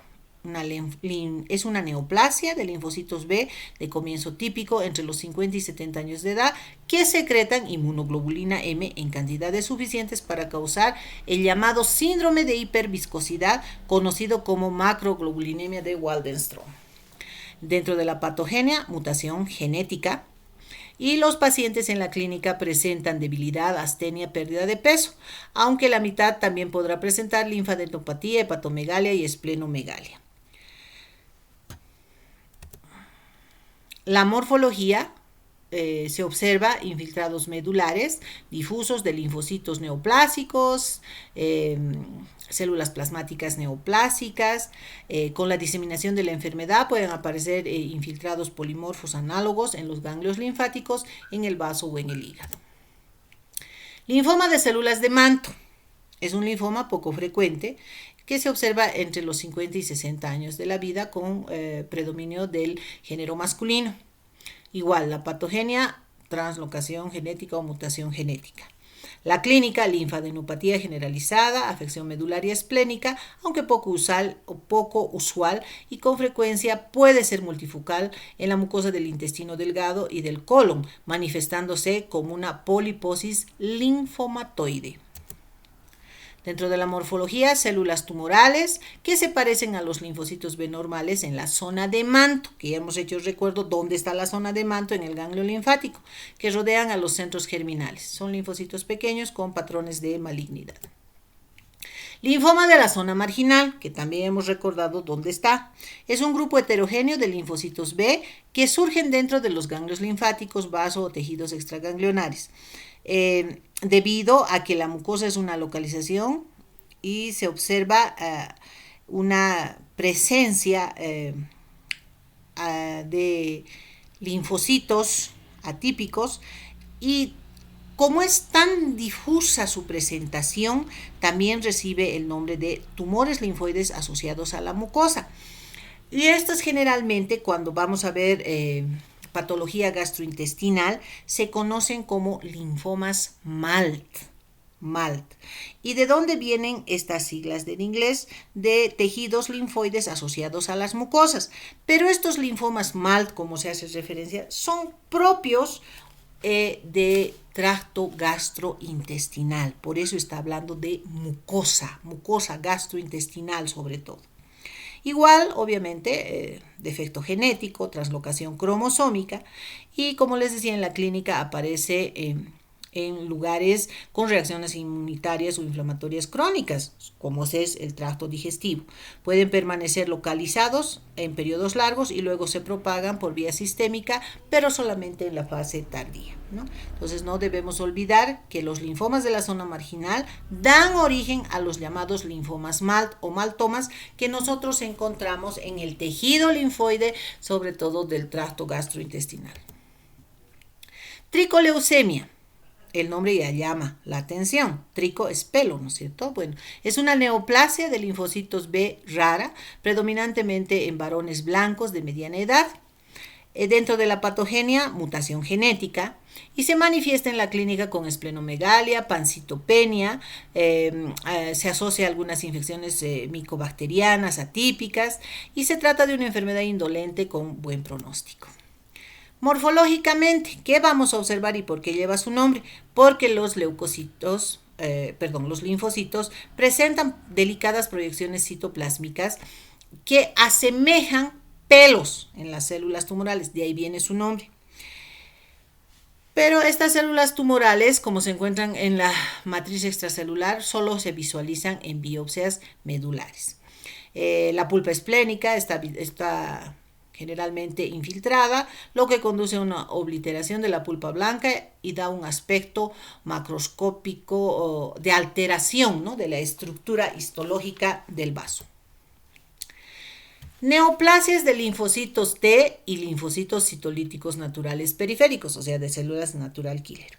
Es una neoplasia de linfocitos B de comienzo típico entre los 50 y 70 años de edad que secretan inmunoglobulina M en cantidades suficientes para causar el llamado síndrome de hiperviscosidad, conocido como macroglobulinemia de Waldenström. Dentro de la patogenia, mutación genética, y los pacientes en la clínica presentan debilidad, astenia, pérdida de peso, aunque la mitad también podrá presentar linfadenopatía, hepatomegalia y esplenomegalia. La morfología se observa infiltrados medulares difusos de linfocitos neoplásicos, células plasmáticas neoplásicas. Con la diseminación de la enfermedad pueden aparecer infiltrados polimorfos análogos en los ganglios linfáticos, en el vaso o en el hígado. Linfoma de células de manto. Es un linfoma poco frecuente que se observa entre los 50 y 60 años de la vida con predominio del género masculino. Igual, la patogenia, translocación genética o mutación genética. La clínica, linfadenopatía generalizada, afección medular y esplénica, aunque poco usual y con frecuencia puede ser multifocal en la mucosa del intestino delgado y del colon, manifestándose como una poliposis linfomatoide. Dentro de la morfología, células tumorales que se parecen a los linfocitos B normales en la zona de manto, que ya hemos hecho recuerdo dónde está la zona de manto en el ganglio linfático, que rodean a los centros germinales. Son linfocitos pequeños con patrones de malignidad. Linfoma de la zona marginal, que también hemos recordado dónde está. Es un grupo heterogéneo de linfocitos B que surgen dentro de los ganglios linfáticos, vaso o tejidos extraganglionares. Debido a que la mucosa es una localización y se observa una presencia de linfocitos atípicos, y como es tan difusa su presentación, también recibe el nombre de tumores linfoides asociados a la mucosa. Y estos generalmente, cuando vamos a ver patología gastrointestinal, se conocen como linfomas MALT. ¿Y de dónde vienen estas siglas del inglés? De tejidos linfoides asociados a las mucosas. Pero estos linfomas MALT, como se hace referencia, son propios de tracto gastrointestinal. Por eso está hablando de mucosa gastrointestinal sobre todo. Igual, obviamente, defecto genético, translocación cromosómica, y como les decía, en la clínica aparece en lugares con reacciones inmunitarias o inflamatorias crónicas, como es el tracto digestivo. Pueden permanecer localizados en periodos largos y luego se propagan por vía sistémica, pero solamente en la fase tardía, ¿no? Entonces no debemos olvidar que los linfomas de la zona marginal dan origen a los llamados linfomas MALT o maltomas que nosotros encontramos en el tejido linfoide, sobre todo del tracto gastrointestinal. Tricoleucemia. El nombre ya llama la atención. Trico es pelo, ¿no es cierto? Bueno, es una neoplasia de linfocitos B rara, predominantemente en varones blancos de mediana edad. Dentro de la patogenia, mutación genética, y se manifiesta en la clínica con esplenomegalia, pancitopenia, se asocia a algunas infecciones micobacterianas atípicas, y se trata de una enfermedad indolente con buen pronóstico. Morfológicamente, ¿qué vamos a observar y por qué lleva su nombre? Porque los leucocitos los linfocitos presentan delicadas proyecciones citoplásmicas que asemejan pelos en las células tumorales, de ahí viene su nombre. Pero estas células tumorales, como se encuentran en la matriz extracelular, solo se visualizan en biopsias medulares. La pulpa esplénica está generalmente infiltrada, lo que conduce a una obliteración de la pulpa blanca y da un aspecto macroscópico de alteración, ¿no?, de la estructura histológica del vaso. Neoplasias de linfocitos T y linfocitos citolíticos naturales periféricos, o sea, de células natural killer.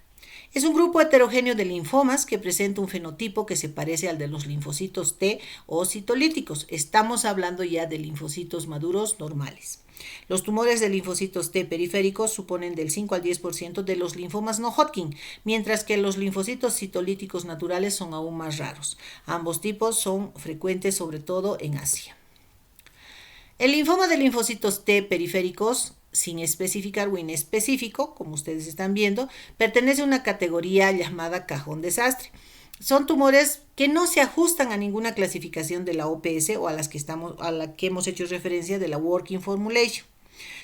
Es un grupo heterogéneo de linfomas que presenta un fenotipo que se parece al de los linfocitos T o citolíticos. Estamos hablando ya de linfocitos maduros normales. Los tumores de linfocitos T periféricos suponen del 5 al 10% de los linfomas no Hodgkin, mientras que los linfocitos citolíticos naturales son aún más raros. Ambos tipos son frecuentes sobre todo en Asia. El linfoma de linfocitos T periféricos, sin especificar o inespecífico, como ustedes están viendo, pertenece a una categoría llamada cajón desastre. Son tumores que no se ajustan a ninguna clasificación de la OPS o a la que hemos hecho referencia de la Working Formulation.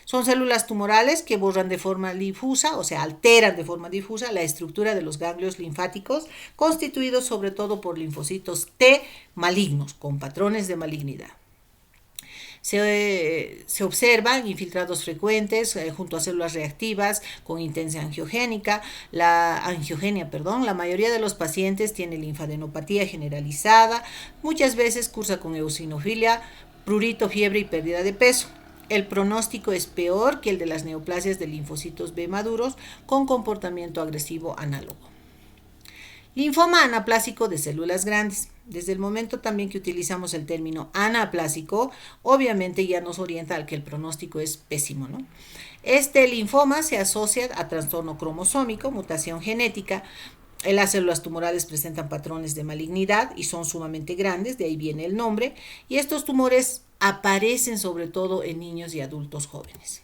Son células tumorales que borran de forma difusa, o sea, alteran de forma difusa la estructura de los ganglios linfáticos, constituidos sobre todo por linfocitos T malignos, con patrones de malignidad. Se observan infiltrados frecuentes junto a células reactivas con intensa angiogenia. La mayoría de los pacientes tiene linfadenopatía generalizada, muchas veces cursa con eosinofilia, prurito, fiebre y pérdida de peso. El pronóstico es peor que el de las neoplasias de linfocitos B maduros con comportamiento agresivo análogo. Linfoma anaplásico de células grandes. Desde el momento también que utilizamos el término anaplásico, obviamente ya nos orienta al que el pronóstico es pésimo, ¿no? Este linfoma se asocia a trastorno cromosómico, mutación genética. Las células tumorales presentan patrones de malignidad y son sumamente grandes, de ahí viene el nombre, y estos tumores aparecen sobre todo en niños y adultos jóvenes.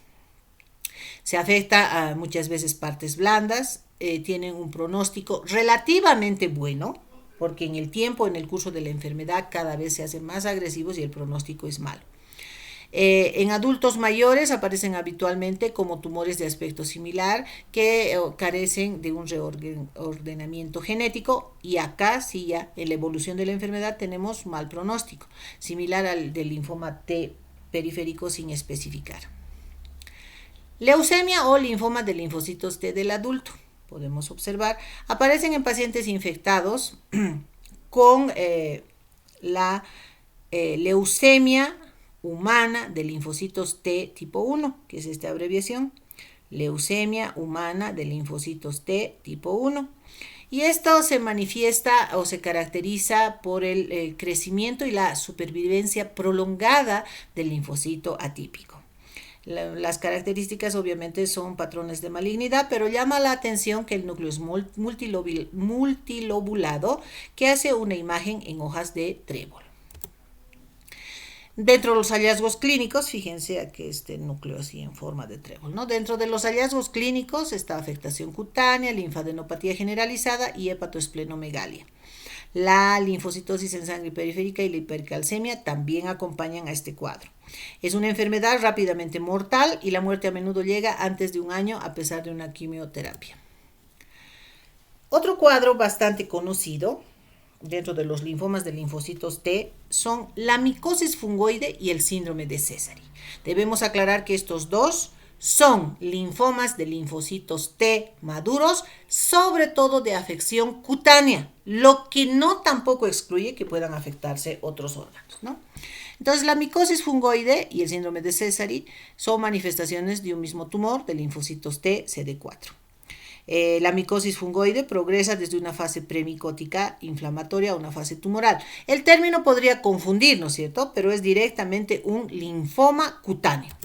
Se afecta a muchas veces partes blandas, tienen un pronóstico relativamente bueno, porque en el tiempo, en el curso de la enfermedad, cada vez se hacen más agresivos y el pronóstico es malo. En adultos mayores aparecen habitualmente como tumores de aspecto similar que carecen de un reordenamiento genético, y acá sí ya en la evolución de la enfermedad tenemos mal pronóstico, similar al del linfoma T periférico sin especificar. Leucemia o linfoma de linfocitos T del adulto. Podemos observar, aparecen en pacientes infectados con la leucemia humana de linfocitos T tipo 1, que es esta abreviación, leucemia humana de linfocitos T tipo 1. Y esto se manifiesta o se caracteriza por el crecimiento y la supervivencia prolongada del linfocito atípico. Las características obviamente son patrones de malignidad, pero llama la atención que el núcleo es multilobulado, que hace una imagen en hojas de trébol. Dentro de los hallazgos clínicos, fíjense aquí este núcleo así en forma de trébol, ¿no? Dentro de los hallazgos clínicos está afectación cutánea, linfadenopatía generalizada y hepatoesplenomegalia. La linfocitosis en sangre periférica y la hipercalcemia también acompañan a este cuadro. Es una enfermedad rápidamente mortal y la muerte a menudo llega antes de un año a pesar de una quimioterapia. Otro cuadro bastante conocido dentro de los linfomas de linfocitos T son la micosis fungoide y el síndrome de Sézary. Debemos aclarar que estos dos son linfomas de linfocitos T maduros, sobre todo de afección cutánea, lo que no tampoco excluye que puedan afectarse otros órganos, ¿no? Entonces, la micosis fungoide y el síndrome de Sézary son manifestaciones de un mismo tumor de linfocitos T CD4. La micosis fungoide progresa desde una fase premicótica inflamatoria a una fase tumoral. El término podría confundir, ¿no es cierto?, pero es directamente un linfoma cutáneo.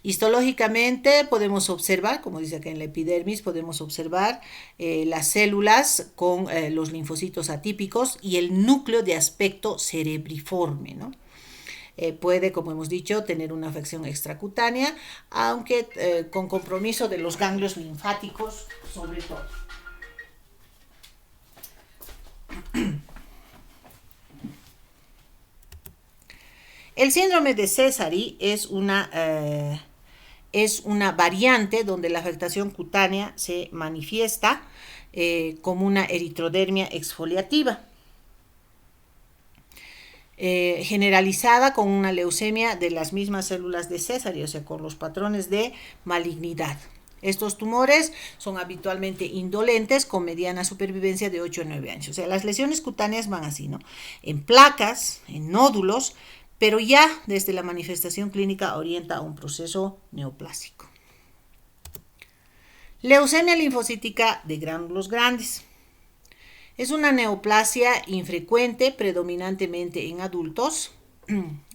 Histológicamente podemos observar, como dice acá en la epidermis, podemos observar las células con los linfocitos atípicos y el núcleo de aspecto cerebriforme, ¿no? Puede, como hemos dicho, tener una afección extracutánea, aunque con compromiso de los ganglios linfáticos sobre todo. El síndrome de Sézary es una variante donde la afectación cutánea se manifiesta como una eritrodermia exfoliativa, generalizada con una leucemia de las mismas células de Sézary, o sea, con los patrones de malignidad. Estos tumores son habitualmente indolentes con mediana supervivencia de 8 a 9 años. O sea, las lesiones cutáneas van así, ¿no? En placas, en nódulos, pero ya desde la manifestación clínica orienta a un proceso neoplásico. Leucemia linfocítica de gránulos grandes. Es una neoplasia infrecuente, predominantemente en adultos,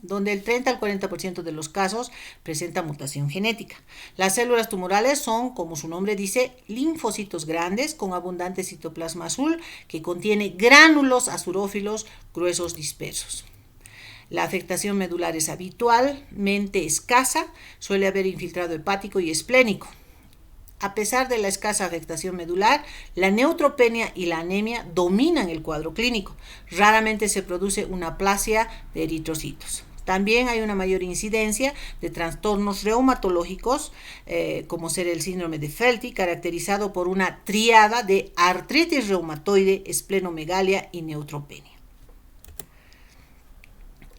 donde el 30 al 40% de los casos presenta mutación genética. Las células tumorales son, como su nombre dice, linfocitos grandes con abundante citoplasma azul que contiene gránulos azurófilos gruesos dispersos. La afectación medular es habitualmente escasa, suele haber infiltrado hepático y esplénico. A pesar de la escasa afectación medular, la neutropenia y la anemia dominan el cuadro clínico. Raramente se produce una aplasia de eritrocitos. También hay una mayor incidencia de trastornos reumatológicos, como ser el síndrome de Felty, caracterizado por una tríada de artritis reumatoide, esplenomegalia y neutropenia.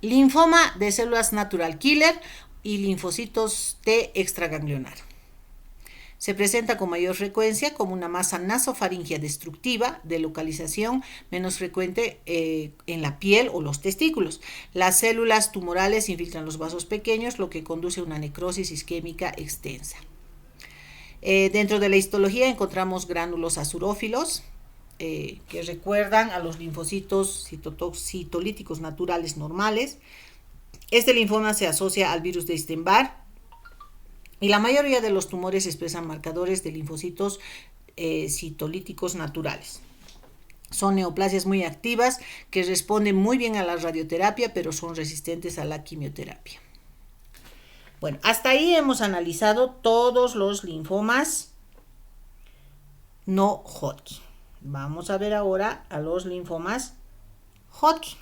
Linfoma de células natural killer y linfocitos T extraganglionar. Se presenta con mayor frecuencia como una masa nasofaringea destructiva de localización menos frecuente en la piel o los testículos. Las células tumorales infiltran los vasos pequeños, lo que conduce a una necrosis isquémica extensa. Dentro de la histología encontramos gránulos azurófilos, que recuerdan a los linfocitos citolíticos naturales normales. Este linfoma se asocia al virus de Epstein-Barr y la mayoría de los tumores expresan marcadores de linfocitos citolíticos naturales. Son neoplasias muy activas que responden muy bien a la radioterapia, pero son resistentes a la quimioterapia. Bueno, hasta ahí hemos analizado todos los linfomas no Hodgkin. Vamos a ver ahora a los linfomas Hodgkin.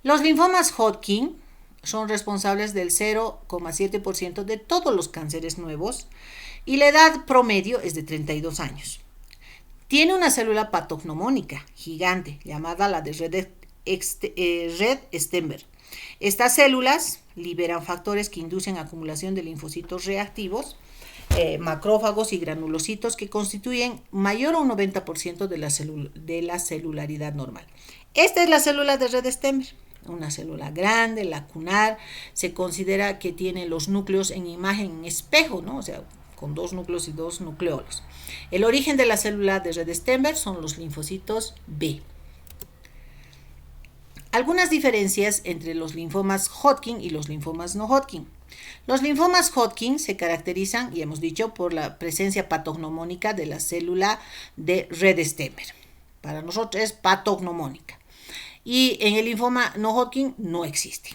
Los linfomas Hodgkin son responsables del 0,7% de todos los cánceres nuevos y la edad promedio es de 32 años. Tiene una célula patognomónica gigante llamada la de Red Stenberg. Estas células liberan factores que inducen acumulación de linfocitos reactivos, macrófagos y granulocitos que constituyen mayor a un 90% de la celularidad normal. Esta es la célula de Red Stenberg, una célula grande, lacunar, se considera que tiene los núcleos en imagen en espejo, ¿no? O sea, con dos núcleos y dos nucleolos. El origen de la célula de Red Stenberg son los linfocitos B. Algunas diferencias entre los linfomas Hodgkin y los linfomas no Hodgkin. Los linfomas Hodgkin se caracterizan, y hemos dicho, por la presencia patognomónica de la célula de Red Stenberg. Para nosotros es patognomónica. Y en el linfoma no Hodgkin no existe.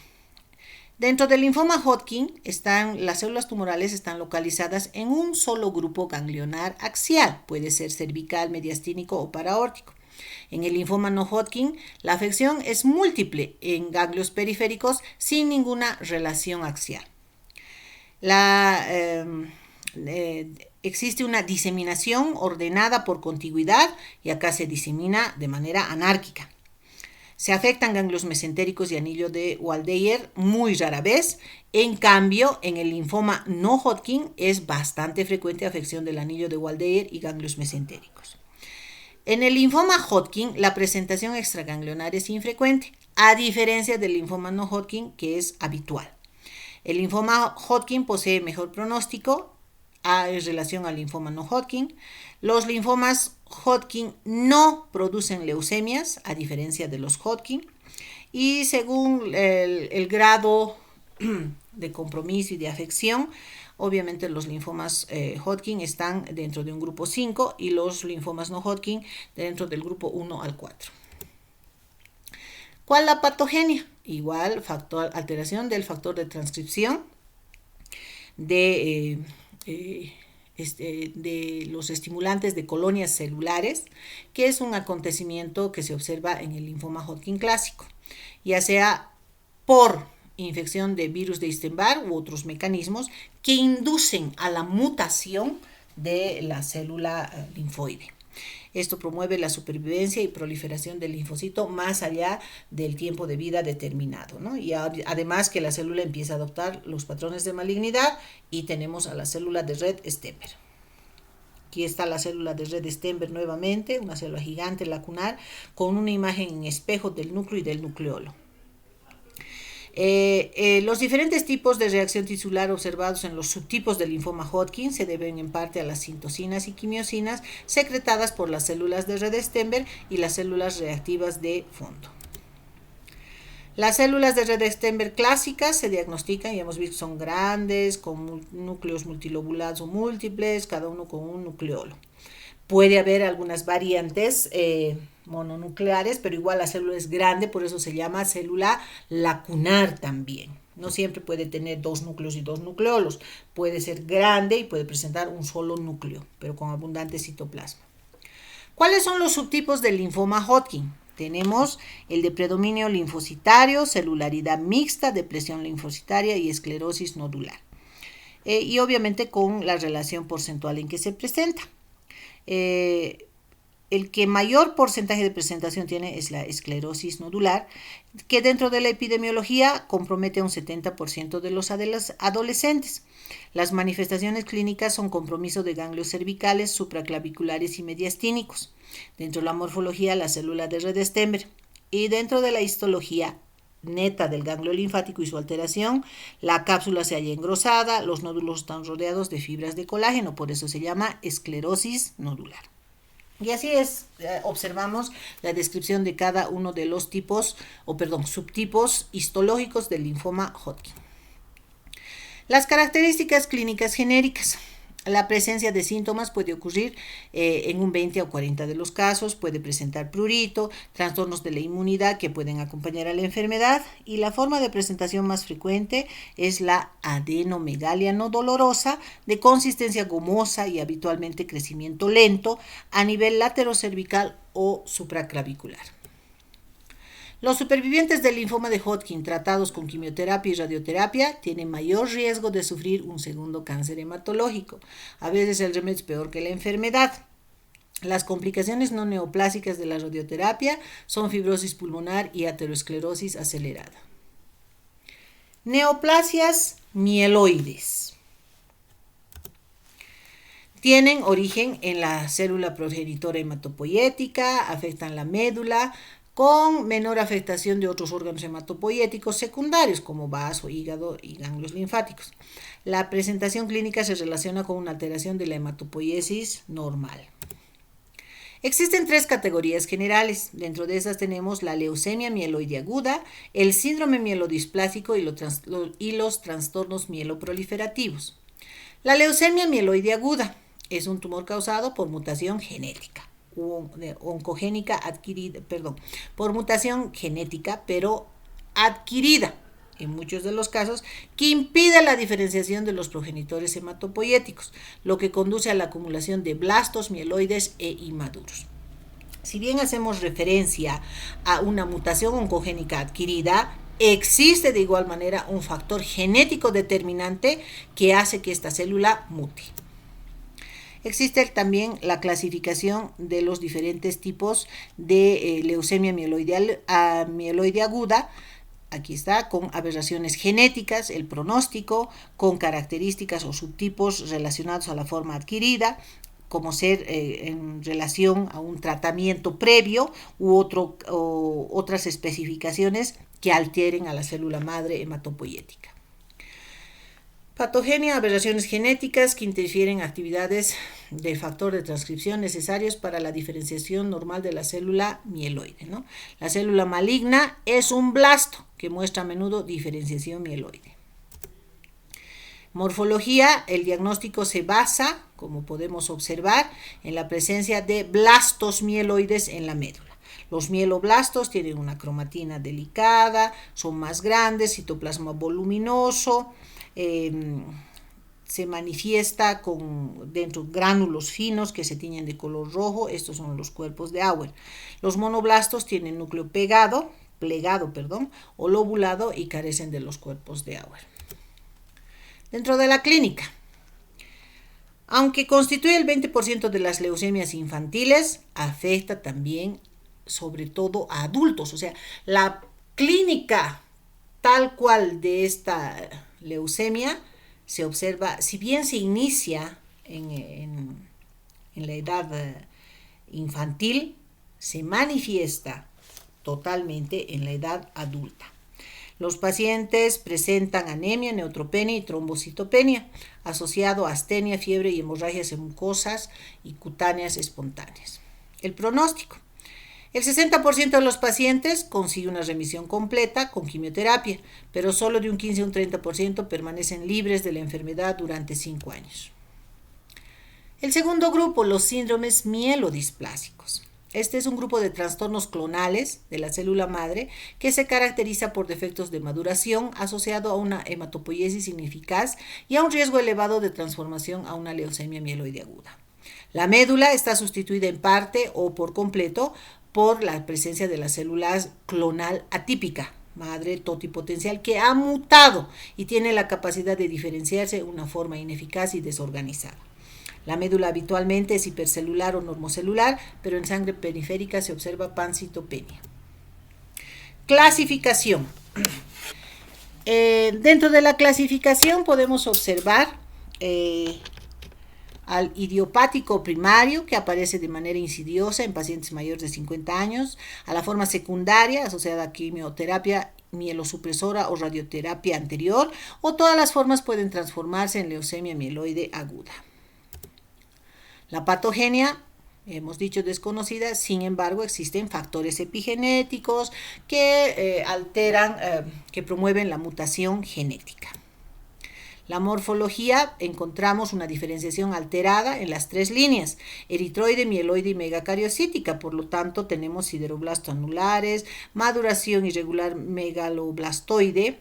Dentro del linfoma Hodgkin las células tumorales están localizadas en un solo grupo ganglionar axial, puede ser cervical, mediastínico o paraórtico. En el linfoma no Hodgkin, la afección es múltiple en ganglios periféricos sin ninguna relación axial. Existe una diseminación ordenada por contigüidad y acá se disemina de manera anárquica. Se afectan ganglios mesentéricos y anillo de Waldeyer muy rara vez. En cambio, en el linfoma no Hodgkin es bastante frecuente afección del anillo de Waldeyer y ganglios mesentéricos. En el linfoma Hodgkin, la presentación extraganglionar es infrecuente, a diferencia del linfoma no Hodgkin, que es habitual. El linfoma Hodgkin posee mejor pronóstico en relación al linfoma no Hodgkin. Los linfomas Hodgkin no producen leucemias, a diferencia de los Hodgkin. Y según el grado de compromiso y de afección, obviamente los linfomas Hodgkin están dentro de un grupo 5 y los linfomas no Hodgkin dentro del grupo 1 al 4. ¿Cuál es la patogenia? Igual, alteración del factor de transcripción de los estimulantes de colonias celulares, que es un acontecimiento que se observa en el linfoma Hodgkin clásico, ya sea por infección de virus de Epstein-Barr u otros mecanismos que inducen a la mutación de la célula linfoide. Esto promueve la supervivencia y proliferación del linfocito más allá del tiempo de vida determinado, ¿no? Y además que la célula empieza a adoptar los patrones de malignidad y tenemos a la célula de red Stenberg. Aquí está la célula de red Stenberg nuevamente, una célula gigante lacunar con una imagen en espejo del núcleo y del nucleolo. Los diferentes tipos de reacción tisular observados en los subtipos del linfoma Hodgkin se deben en parte a las citocinas y quimiosinas secretadas por las células de red Stenberg y las células reactivas de fondo. Las células de red Stenberg clásicas se diagnostican, ya hemos visto, son grandes, con núcleos multilobulados o múltiples, cada uno con un nucleolo. Puede haber algunas variantes mononucleares, pero igual la célula es grande, por eso se llama célula lacunar también. No siempre puede tener dos núcleos y dos nucleolos. Puede ser grande y puede presentar un solo núcleo, pero con abundante citoplasma. ¿Cuáles son los subtipos del linfoma Hodgkin? Tenemos el de predominio linfocitario, celularidad mixta, depresión linfocitaria y esclerosis nodular. Y obviamente con la relación porcentual en que se presenta. El que mayor porcentaje de presentación tiene es la esclerosis nodular, que dentro de la epidemiología compromete a un 70% de los adolescentes. Las manifestaciones clínicas son compromiso de ganglios cervicales, supraclaviculares y mediastínicos. Dentro de la morfología, la célula de red Stenberg. Y dentro de la histología neta del ganglio linfático y su alteración, la cápsula se halla engrosada, los nódulos están rodeados de fibras de colágeno, por eso se llama esclerosis nodular. Y así es, observamos la descripción de cada uno de los subtipos histológicos del linfoma Hodgkin. Las características clínicas genéricas. La presencia de síntomas puede ocurrir en un 20 o 40 de los casos, puede presentar prurito, trastornos de la inmunidad que pueden acompañar a la enfermedad, y la forma de presentación más frecuente es la adenomegalia no dolorosa, de consistencia gomosa y habitualmente crecimiento lento a nivel laterocervical o supraclavicular. Los supervivientes del linfoma de Hodgkin tratados con quimioterapia y radioterapia tienen mayor riesgo de sufrir un segundo cáncer hematológico. A veces el remedio es peor que la enfermedad. Las complicaciones no neoplásicas de la radioterapia son fibrosis pulmonar y aterosclerosis acelerada. Neoplasias mieloides. Tienen origen en la célula progenitora hematopoyética, afectan la médula, con menor afectación de otros órganos hematopoyéticos secundarios como vaso, hígado y ganglios linfáticos. La presentación clínica se relaciona con una alteración de la hematopoiesis normal. Existen tres categorías generales. Dentro de esas tenemos la leucemia mieloide aguda, el síndrome mielodisplásico y los trastornos mieloproliferativos. La leucemia mieloide aguda es un tumor causado por mutación genética. Por mutación genética, pero adquirida en muchos de los casos, que impide la diferenciación de los progenitores hematopoyéticos, lo que conduce a la acumulación de blastos mieloides e inmaduros. Si bien hacemos referencia a una mutación oncogénica adquirida, existe de igual manera un factor genético determinante que hace que esta célula mute. Existe también la clasificación de los diferentes tipos de leucemia mieloide aguda. Aquí está, con aberraciones genéticas, el pronóstico, con características o subtipos relacionados a la forma adquirida, como ser en relación a un tratamiento previo u otras especificaciones que alteren a la célula madre hematopoyética. Patogenia, aberraciones genéticas que interfieren actividades del factor de transcripción necesarios para la diferenciación normal de la célula mieloide, ¿no? La célula maligna es un blasto que muestra a menudo diferenciación mieloide. Morfología, el diagnóstico se basa, como podemos observar, en la presencia de blastos mieloides en la médula. Los mieloblastos tienen una cromatina delicada, son más grandes, citoplasma voluminoso, se manifiesta dentro gránulos finos que se tiñen de color rojo. Estos son los cuerpos de Auer. Los monoblastos tienen núcleo pegado plegado, o lobulado y carecen de los cuerpos de Auer. Dentro de la clínica, aunque constituye el 20% de las leucemias infantiles, afecta también sobre todo a adultos. O sea, la clínica tal cual de esta leucemia se observa, si bien se inicia en la edad infantil, se manifiesta totalmente en la edad adulta. Los pacientes presentan anemia, neutropenia y trombocitopenia, asociado a astenia, fiebre y hemorragias en mucosas y cutáneas espontáneas. El pronóstico. El 60% de los pacientes consigue una remisión completa con quimioterapia, pero solo de un 15 a un 30% permanecen libres de la enfermedad durante 5 años. El segundo grupo, los síndromes mielodisplásicos. Este es un grupo de trastornos clonales de la célula madre que se caracteriza por defectos de maduración asociado a una hematopoiesis ineficaz y a un riesgo elevado de transformación a una leucemia mieloide aguda. La médula está sustituida en parte o por completo por la presencia de la célula clonal atípica, madre totipotencial, que ha mutado y tiene la capacidad de diferenciarse de una forma ineficaz y desorganizada. La médula habitualmente es hipercelular o normocelular, pero en sangre periférica se observa pancitopenia. Clasificación. Dentro de la clasificación podemos observar al idiopático primario, que aparece de manera insidiosa en pacientes mayores de 50 años, a la forma secundaria asociada a quimioterapia mielosupresora o radioterapia anterior, o todas las formas pueden transformarse en leucemia mieloide aguda. La patogenia, hemos dicho desconocida, sin embargo existen factores epigenéticos que que promueven la mutación genética. La morfología, encontramos una diferenciación alterada en las 3 líneas, eritroide, mieloide y megacariocítica, por lo tanto tenemos sideroblastos anulares, maduración irregular megaloblastoide,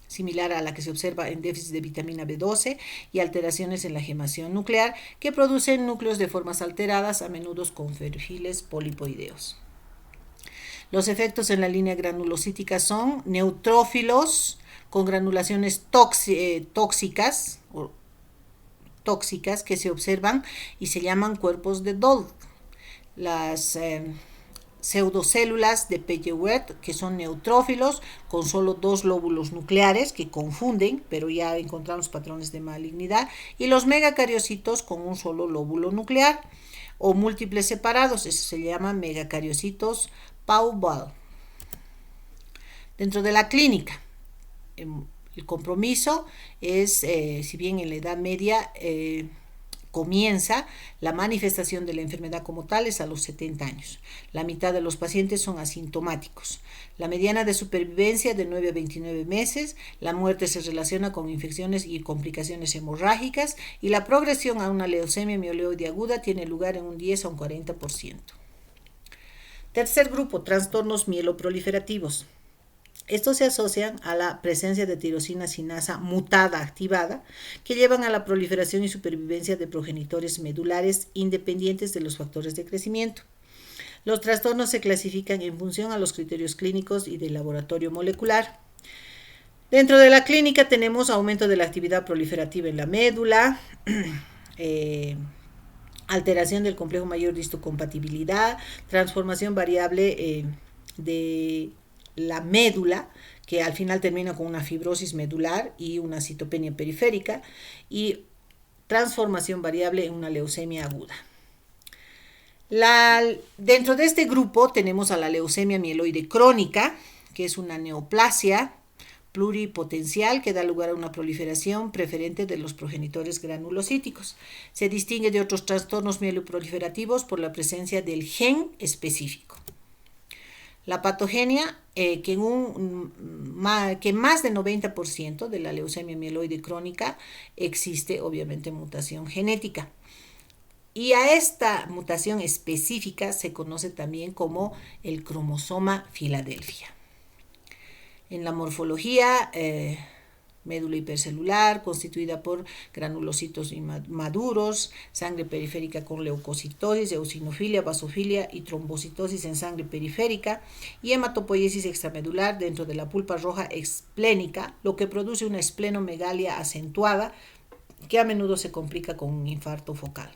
similar a la que se observa en déficit de vitamina B12 y alteraciones en la gemación nuclear que producen núcleos de formas alteradas, a menudo con perfiles polipoideos. Los efectos en la línea granulocítica son neutrófilos con granulaciones tóxicas que se observan y se llaman cuerpos de Dold. Las pseudocélulas de Peyerwert, que son neutrófilos con solo 2 lóbulos nucleares, que confunden, pero ya encontramos patrones de malignidad, y los megacariocitos con un solo lóbulo nuclear o múltiples separados, eso se llama megacariocitos Pau-Ball. Dentro de la clínica, el compromiso es, si bien en la Edad Media comienza la manifestación de la enfermedad como tal es a los 70 años. La mitad de los pacientes son asintomáticos. La mediana de supervivencia de 9 a 29 meses, la muerte se relaciona con infecciones y complicaciones hemorrágicas y la progresión a una leucemia mieloide aguda tiene lugar en un 10 a un 40%. Tercer grupo, trastornos mieloproliferativos. Estos se asocian a la presencia de tirosina sinasa mutada activada que llevan a la proliferación y supervivencia de progenitores medulares independientes de los factores de crecimiento. Los trastornos se clasifican en función a los criterios clínicos y del laboratorio molecular. Dentro de la clínica tenemos aumento de la actividad proliferativa en la médula, alteración del complejo mayor de histocompatibilidad, transformación variable de la médula, que al final termina con una fibrosis medular y una citopenia periférica, y transformación variable en una leucemia aguda. Dentro de este grupo tenemos a la leucemia mieloide crónica, que es una neoplasia pluripotencial que da lugar a una proliferación preferente de los progenitores granulocíticos. Se distingue de otros trastornos mieloproliferativos por la presencia del gen específico. La patogenia, que más del 90% de la leucemia mieloide crónica existe obviamente mutación genética. Y a esta mutación específica se conoce también como el cromosoma Filadelfia. En la morfología médula hipercelular constituida por granulocitos maduros, sangre periférica con leucocitosis, eosinofilia, basofilia y trombocitosis en sangre periférica y hematopoiesis extramedular dentro de la pulpa roja esplénica, lo que produce una esplenomegalia acentuada que a menudo se complica con un infarto focal.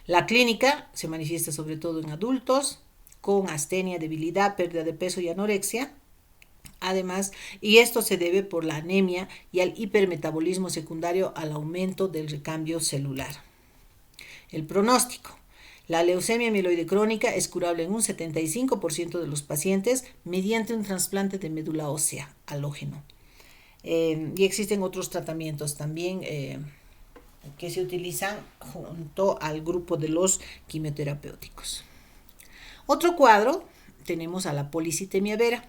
La clínica se manifiesta sobre todo en adultos con astenia, debilidad, pérdida de peso y anorexia. Además, y esto se debe por la anemia y al hipermetabolismo secundario al aumento del recambio celular. El pronóstico. La leucemia mieloide crónica es curable en un 75% de los pacientes mediante un trasplante de médula ósea halógeno. Y existen otros tratamientos también que se utilizan junto al grupo de los quimioterapéuticos. Otro cuadro, tenemos a la policitemia vera.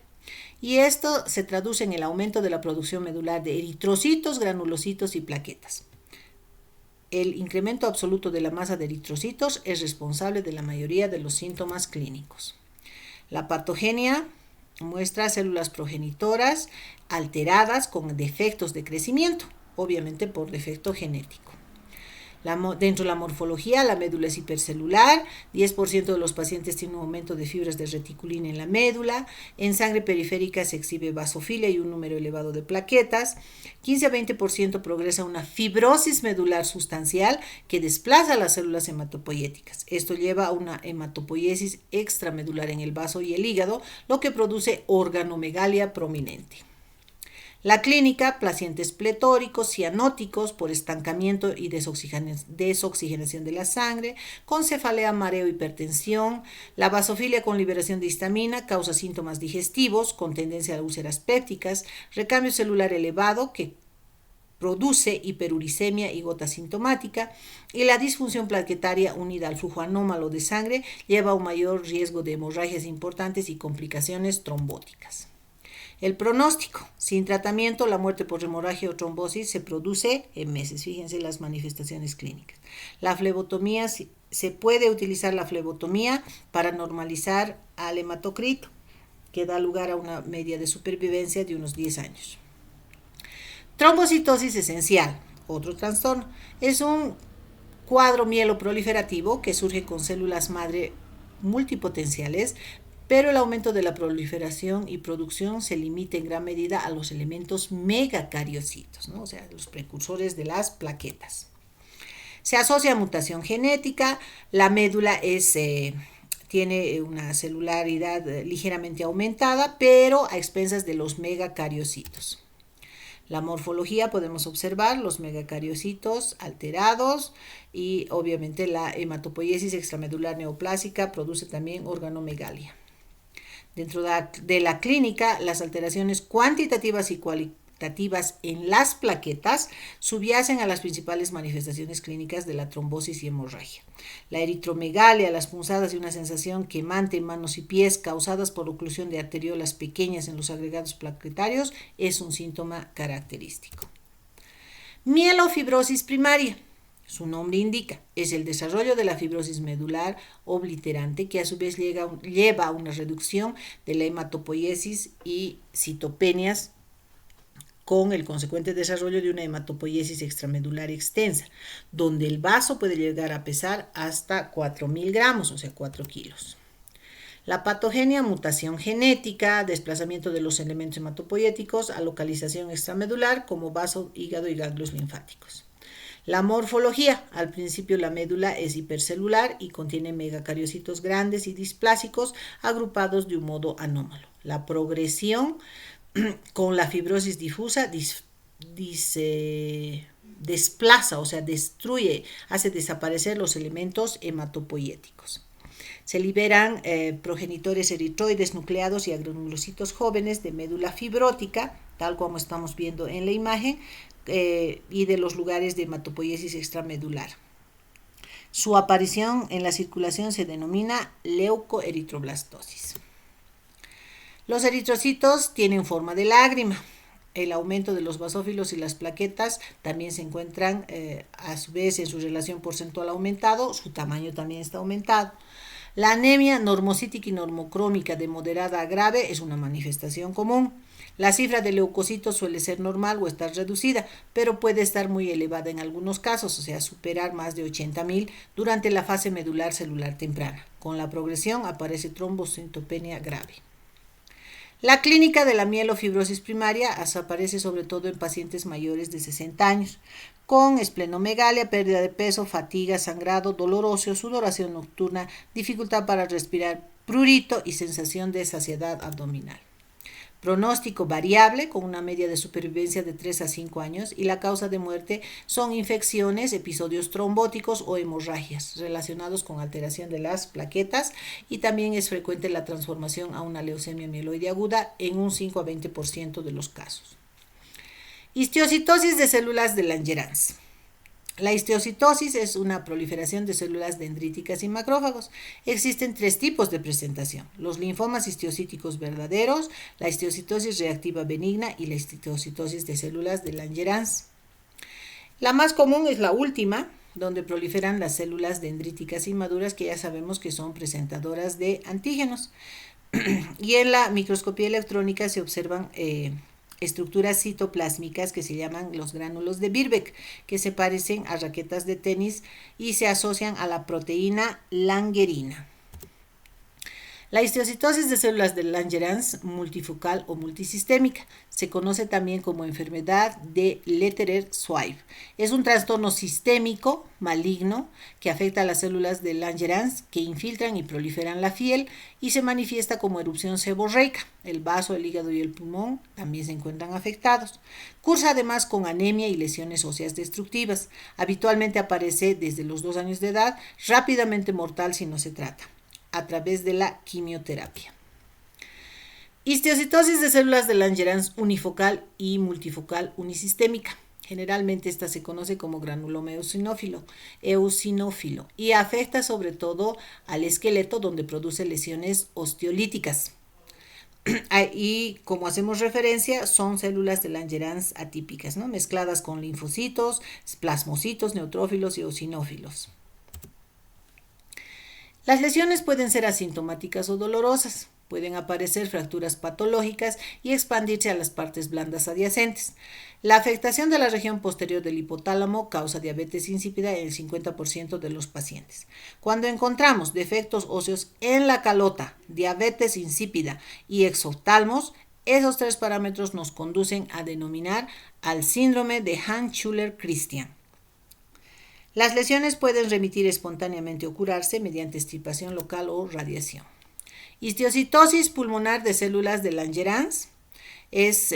Y esto se traduce en el aumento de la producción medular de eritrocitos, granulocitos y plaquetas. El incremento absoluto de la masa de eritrocitos es responsable de la mayoría de los síntomas clínicos. La patogenia muestra células progenitoras alteradas con defectos de crecimiento, obviamente por defecto genético. Dentro de la morfología, la médula es hipercelular, 10% de los pacientes tienen un aumento de fibras de reticulina en la médula, en sangre periférica se exhibe basofilia y un número elevado de plaquetas, 15 a 20% progresa una fibrosis medular sustancial que desplaza las células hematopoyéticas. Esto lleva a una hematopoiesis extramedular en el vaso y el hígado, lo que produce organomegalia prominente. La clínica, pacientes pletóricos, cianóticos por estancamiento y desoxigenación de la sangre, con cefalea, mareo, hipertensión. La basofilia con liberación de histamina causa síntomas digestivos con tendencia a úlceras pépticas, recambio celular elevado que produce hiperuricemia y gota sintomática, y la disfunción plaquetaria unida al flujo anómalo de sangre lleva a un mayor riesgo de hemorragias importantes y complicaciones trombóticas. El pronóstico. Sin tratamiento, la muerte por hemorragia o trombosis se produce en meses. Fíjense las manifestaciones clínicas. La flebotomía, se puede utilizar la flebotomía para normalizar al hematocrito, que da lugar a una media de supervivencia de unos 10 años. Trombocitosis esencial, otro trastorno. Es un cuadro mieloproliferativo que surge con células madre multipotenciales, pero el aumento de la proliferación y producción se limita en gran medida a los elementos megacariocitos, ¿no? O sea, los precursores de las plaquetas. Se asocia a mutación genética, la médula tiene una celularidad ligeramente aumentada, pero a expensas de los megacariocitos. La morfología podemos observar los megacariocitos alterados y obviamente la hematopoiesis extramedular neoplásica produce también organomegalia. Dentro de la clínica, las alteraciones cuantitativas y cualitativas en las plaquetas subyacen a las principales manifestaciones clínicas de la trombosis y hemorragia. La eritromegalia, las punzadas y una sensación quemante en manos y pies causadas por oclusión de arteriolas pequeñas en los agregados plaquetarios es un síntoma característico. Mielofibrosis primaria. Su nombre indica, es el desarrollo de la fibrosis medular obliterante que a su vez lleva a una reducción de la hematopoiesis y citopenias con el consecuente desarrollo de una hematopoiesis extramedular extensa, donde el vaso puede llegar a pesar hasta 4.000 gramos, o sea, 4 kilos. La patogenia, mutación genética, desplazamiento de los elementos hematopoyéticos a localización extramedular como vaso, hígado y ganglios linfáticos. La morfología. Al principio la médula es hipercelular y contiene megacariocitos grandes y displásicos agrupados de un modo anómalo. La progresión con la fibrosis difusa desplaza, o sea, destruye, hace desaparecer los elementos hematopoyéticos. Se liberan progenitores eritroides nucleados y granulocitos jóvenes de médula fibrótica, tal como estamos viendo en la imagen, y de los lugares de hematopoiesis extramedular. Su aparición en la circulación se denomina leucoeritroblastosis. Los eritrocitos tienen forma de lágrima. El aumento de los basófilos y las plaquetas también se encuentran a su vez en su relación porcentual aumentado, su tamaño también está aumentado. La anemia normocítica y normocrómica de moderada a grave es una manifestación común. La cifra de leucocitos suele ser normal o estar reducida, pero puede estar muy elevada en algunos casos, o sea, superar más de 80.000 durante la fase medular celular temprana. Con la progresión aparece trombocitopenia grave. La clínica de la mielofibrosis primaria aparece sobre todo en pacientes mayores de 60 años, con esplenomegalia, pérdida de peso, fatiga, sangrado, dolor óseo, sudoración nocturna, dificultad para respirar, prurito y sensación de saciedad abdominal. Pronóstico variable, con una media de supervivencia de 3 a 5 años, y la causa de muerte son infecciones, episodios trombóticos o hemorragias relacionados con alteración de las plaquetas, y también es frecuente la transformación a una leucemia mieloide aguda en un 5 a 20% de los casos. Histiocytosis de células de Langerhans. La histiocytosis es una proliferación de células dendríticas y macrófagos. Existen 3 tipos de presentación: los linfomas histiocytíticos verdaderos, la histiocytosis reactiva benigna y la histiocytosis de células de Langerhans. La más común es la última, donde proliferan las células dendríticas inmaduras, que ya sabemos que son presentadoras de antígenos. Y en la microscopía electrónica se observan estructuras citoplásmicas que se llaman los gránulos de Birbeck, que se parecen a raquetas de tenis y se asocian a la proteína langerina. La histiocytosis de células de Langerhans multifocal o multisistémica se conoce también como enfermedad de Lederer-Schwab. Es un trastorno sistémico maligno que afecta a las células de Langerhans, que infiltran y proliferan la piel, y se manifiesta como erupción seborreica. El vaso, el hígado y el pulmón también se encuentran afectados. Cursa además con anemia y lesiones óseas destructivas. Habitualmente aparece desde los 2 años de edad, rápidamente mortal si no se trata, a través de la quimioterapia. Histiocytosis de células de Langerhans unifocal y multifocal unisistémica. Generalmente esta se conoce como granuloma eosinófilo y afecta sobre todo al esqueleto, donde produce lesiones osteolíticas. Y como hacemos referencia, son células de Langerhans atípicas, ¿no?, mezcladas con linfocitos, plasmocitos, neutrófilos y eosinófilos. Las lesiones pueden ser asintomáticas o dolorosas. Pueden aparecer fracturas patológicas y expandirse a las partes blandas adyacentes. La afectación de la región posterior del hipotálamo causa diabetes insípida en el 50% de los pacientes. Cuando encontramos defectos óseos en la calota, diabetes insípida y exoftalmos, esos 3 parámetros nos conducen a denominar al síndrome de Hand-Schüller-Christian. Las lesiones pueden remitir espontáneamente o curarse mediante extirpación local o radiación. Histiocytosis pulmonar de células de Langerhans es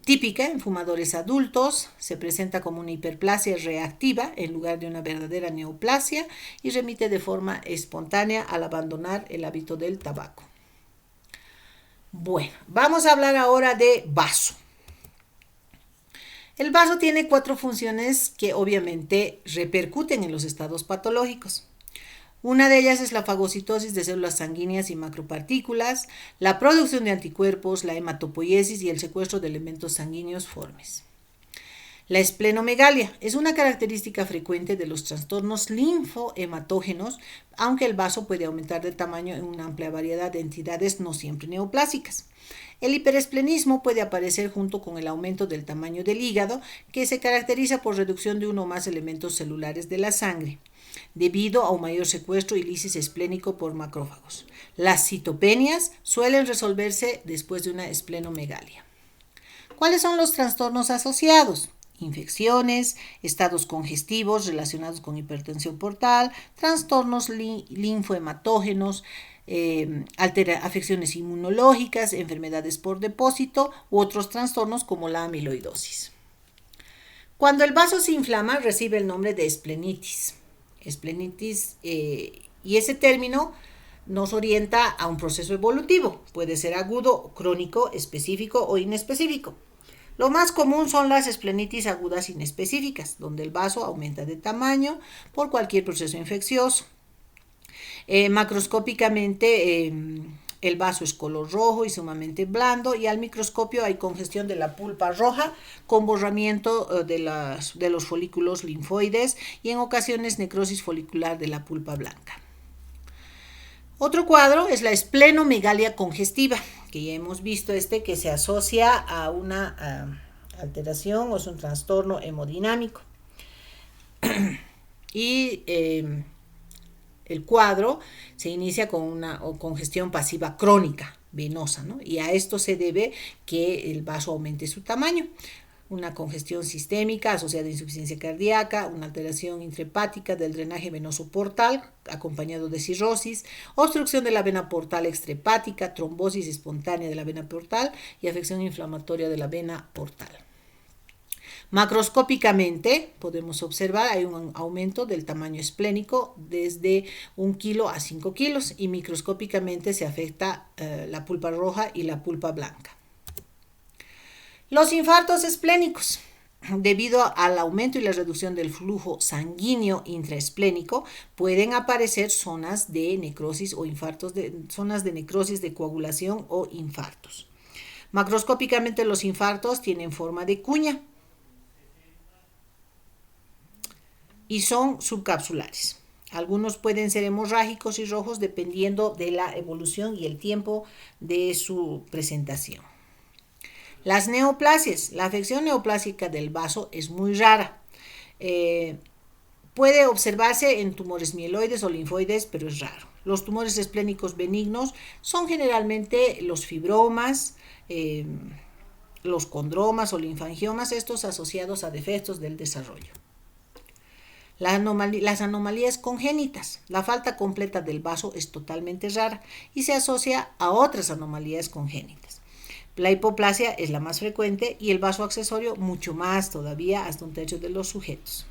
típica en fumadores adultos, se presenta como una hiperplasia reactiva en lugar de una verdadera neoplasia y remite de forma espontánea al abandonar el hábito del tabaco. Bueno, vamos a hablar ahora de vaso. El vaso tiene 4 funciones que obviamente repercuten en los estados patológicos. Una de ellas es la fagocitosis de células sanguíneas y macropartículas, la producción de anticuerpos, la hematopoiesis y el secuestro de elementos sanguíneos formes. La esplenomegalia es una característica frecuente de los trastornos linfohematógenos, aunque el vaso puede aumentar de tamaño en una amplia variedad de entidades no siempre neoplásicas. El hiperesplenismo puede aparecer junto con el aumento del tamaño del hígado, que se caracteriza por reducción de uno o más elementos celulares de la sangre, debido a un mayor secuestro y lisis esplénico por macrófagos. Las citopenias suelen resolverse después de una esplenomegalia. ¿Cuáles son los trastornos asociados? Infecciones, estados congestivos relacionados con hipertensión portal, trastornos linfohematógenos, afecciones inmunológicas, enfermedades por depósito u otros trastornos como la amiloidosis. Cuando el vaso se inflama, recibe el nombre de esplenitis. Y ese término nos orienta a un proceso evolutivo. Puede ser agudo, crónico, específico o inespecífico. Lo más común son las esplenitis agudas inespecíficas, donde el vaso aumenta de tamaño por cualquier proceso infeccioso. Macroscópicamente, el vaso es color rojo y sumamente blando, y al microscopio hay congestión de la pulpa roja con borramiento de los folículos linfoides y en ocasiones necrosis folicular de la pulpa blanca. Otro cuadro es la esplenomegalia congestiva, que ya hemos visto que se asocia a una alteración o es un trastorno hemodinámico. Y el cuadro se inicia con una congestión pasiva crónica venosa, ¿no? Y a esto se debe que el vaso aumente su tamaño. Una congestión sistémica asociada a insuficiencia cardíaca, una alteración intrahepática del drenaje venoso portal acompañado de cirrosis, obstrucción de la vena portal extrahepática, trombosis espontánea de la vena portal y afección inflamatoria de la vena portal. Macroscópicamente podemos observar hay un aumento del tamaño esplénico desde 1 kilo a 5 kilos y microscópicamente se afecta la pulpa roja y la pulpa blanca. Los infartos esplénicos. Debido al aumento y la reducción del flujo sanguíneo intraesplénico, pueden aparecer zonas de necrosis o infartos, zonas de necrosis de coagulación o infartos. Macroscópicamente los infartos tienen forma de cuña y son subcapsulares. Algunos pueden ser hemorrágicos y rojos dependiendo de la evolución y el tiempo de su presentación. Las neoplasias. La afección neoplásica del vaso es muy rara. Puede observarse en tumores mieloides o linfoides, pero es raro. Los tumores esplénicos benignos son generalmente los fibromas, los condromas o linfangiomas, estos asociados a defectos del desarrollo. Las anomalías congénitas. La falta completa del vaso es totalmente rara y se asocia a otras anomalías congénitas. La hipoplasia es la más frecuente y el vaso accesorio mucho más todavía, hasta 1/3 de los sujetos.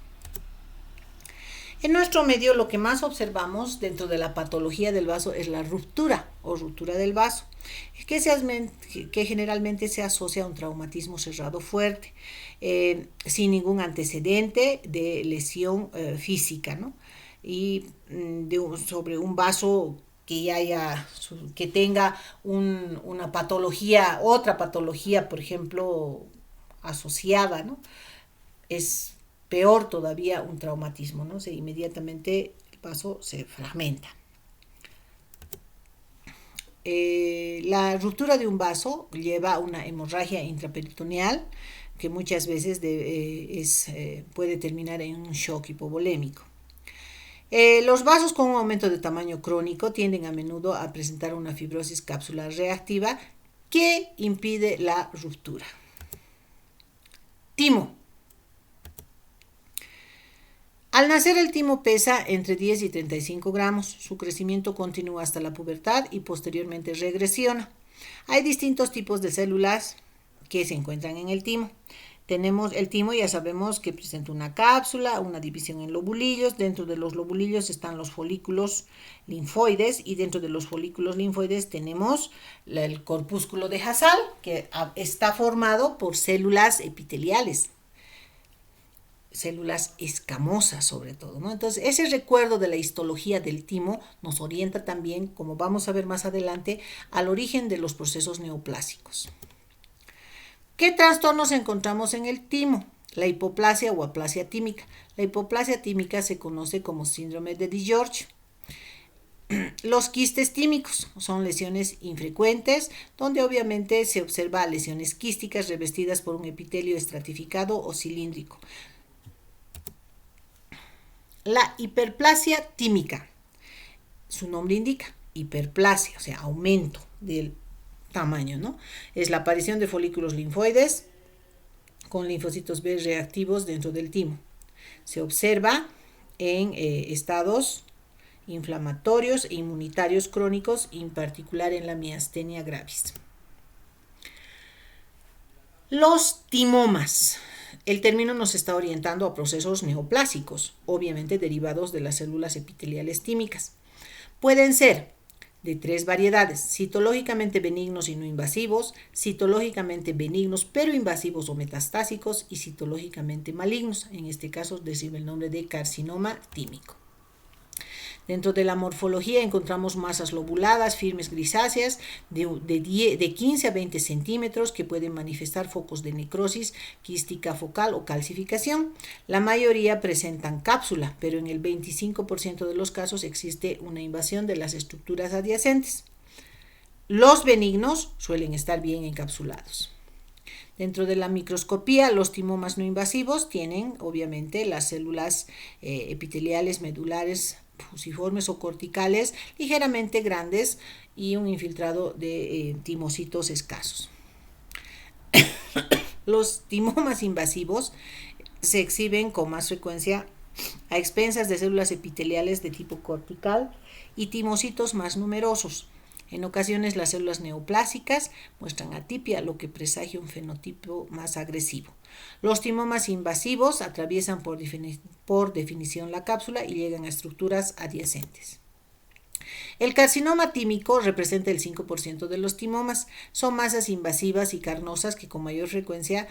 En nuestro medio lo que más observamos dentro de la patología del vaso es la ruptura o ruptura del vaso, que generalmente se asocia a un traumatismo cerrado fuerte, sin ningún antecedente de lesión física, ¿no? Y sobre un vaso que tenga una patología, otra patología, por ejemplo, asociada, ¿no? Es peor todavía un traumatismo, ¿no? Inmediatamente el vaso se fragmenta. La ruptura de un vaso lleva a una hemorragia intraperitoneal que muchas veces puede terminar en un shock hipovolémico. Los vasos con un aumento de tamaño crónico tienden a menudo a presentar una fibrosis capsular reactiva que impide la ruptura. Timo. Al nacer el timo pesa entre 10 y 35 gramos. Su crecimiento continúa hasta la pubertad y posteriormente regresiona. Hay distintos tipos de células que se encuentran en el timo. Tenemos el timo, ya sabemos que presenta una cápsula, una división en lobulillos. Dentro de los lobulillos están los folículos linfoides y dentro de los folículos linfoides tenemos el corpúsculo de Hassall, que está formado por células epiteliales, células escamosas sobre todo, ¿no? Entonces, ese recuerdo de la histología del timo nos orienta también, como vamos a ver más adelante, al origen de los procesos neoplásicos. ¿Qué trastornos encontramos en el timo? La hipoplasia o aplasia tímica. La hipoplasia tímica se conoce como síndrome de DiGeorge. Los quistes tímicos son lesiones infrecuentes, donde obviamente se observa lesiones quísticas revestidas por un epitelio estratificado o cilíndrico. La hiperplasia tímica, su nombre indica, hiperplasia, o sea, aumento del tamaño, ¿no? Es la aparición de folículos linfoides con linfocitos B reactivos dentro del timo. Se observa en estados inflamatorios e inmunitarios crónicos, en particular en la miastenia gravis. Los timomas. El término nos está orientando a procesos neoplásicos, obviamente derivados de las células epiteliales tímicas. Pueden ser de 3 variedades: citológicamente benignos y no invasivos, citológicamente benignos pero invasivos o metastásicos y citológicamente malignos. En este caso recibe el nombre de carcinoma tímico. Dentro de la morfología encontramos masas lobuladas, firmes grisáceas, de 15 a 20 centímetros, que pueden manifestar focos de necrosis quística focal o calcificación. La mayoría presentan cápsula, pero en el 25% de los casos existe una invasión de las estructuras adyacentes. Los benignos suelen estar bien encapsulados. Dentro de la microscopía, los timomas no invasivos tienen, obviamente, las células epiteliales medulares fusiformes o corticales ligeramente grandes y un infiltrado de timocitos escasos. Los timomas invasivos se exhiben con más frecuencia a expensas de células epiteliales de tipo cortical y timocitos más numerosos. En ocasiones las células neoplásicas muestran atipia, lo que presagia un fenotipo más agresivo. Los timomas invasivos atraviesan por definición la cápsula y llegan a estructuras adyacentes. El carcinoma tímico representa el 5% de los timomas. Son masas invasivas y carnosas que con mayor frecuencia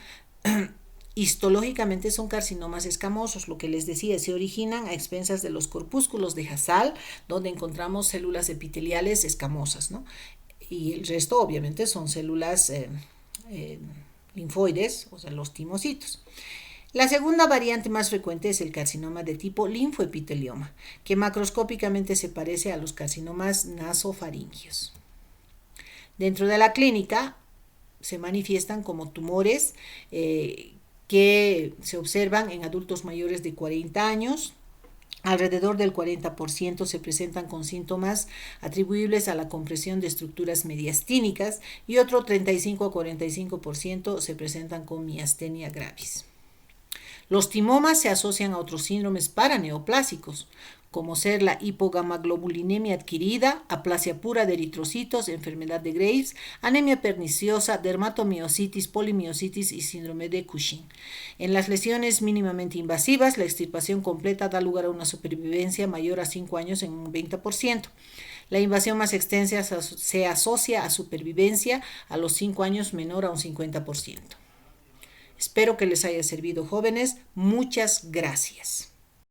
histológicamente son carcinomas escamosos, lo que les decía, se originan a expensas de los corpúsculos de Hassall, donde encontramos células epiteliales escamosas, ¿no? Y el resto obviamente son células linfoides, o sea, los timocitos. La segunda variante más frecuente es el carcinoma de tipo linfoepitelioma, que macroscópicamente se parece a los carcinomas nasofaringios. Dentro de la clínica se manifiestan como tumores que se observan en adultos mayores de 40 años. Alrededor del 40% se presentan con síntomas atribuibles a la compresión de estructuras mediastínicas y otro 35 a 45% se presentan con miastenia gravis. Los timomas se asocian a otros síndromes paraneoplásicos, como ser la hipogamaglobulinemia adquirida, aplasia pura de eritrocitos, enfermedad de Graves, anemia perniciosa, dermatomiositis, polimiositis y síndrome de Cushing. En las lesiones mínimamente invasivas, la extirpación completa da lugar a una supervivencia mayor a 5 años en un 20%. La invasión más extensa se asocia a supervivencia a los 5 años menor a un 50%. Espero que les haya servido, jóvenes. Muchas gracias.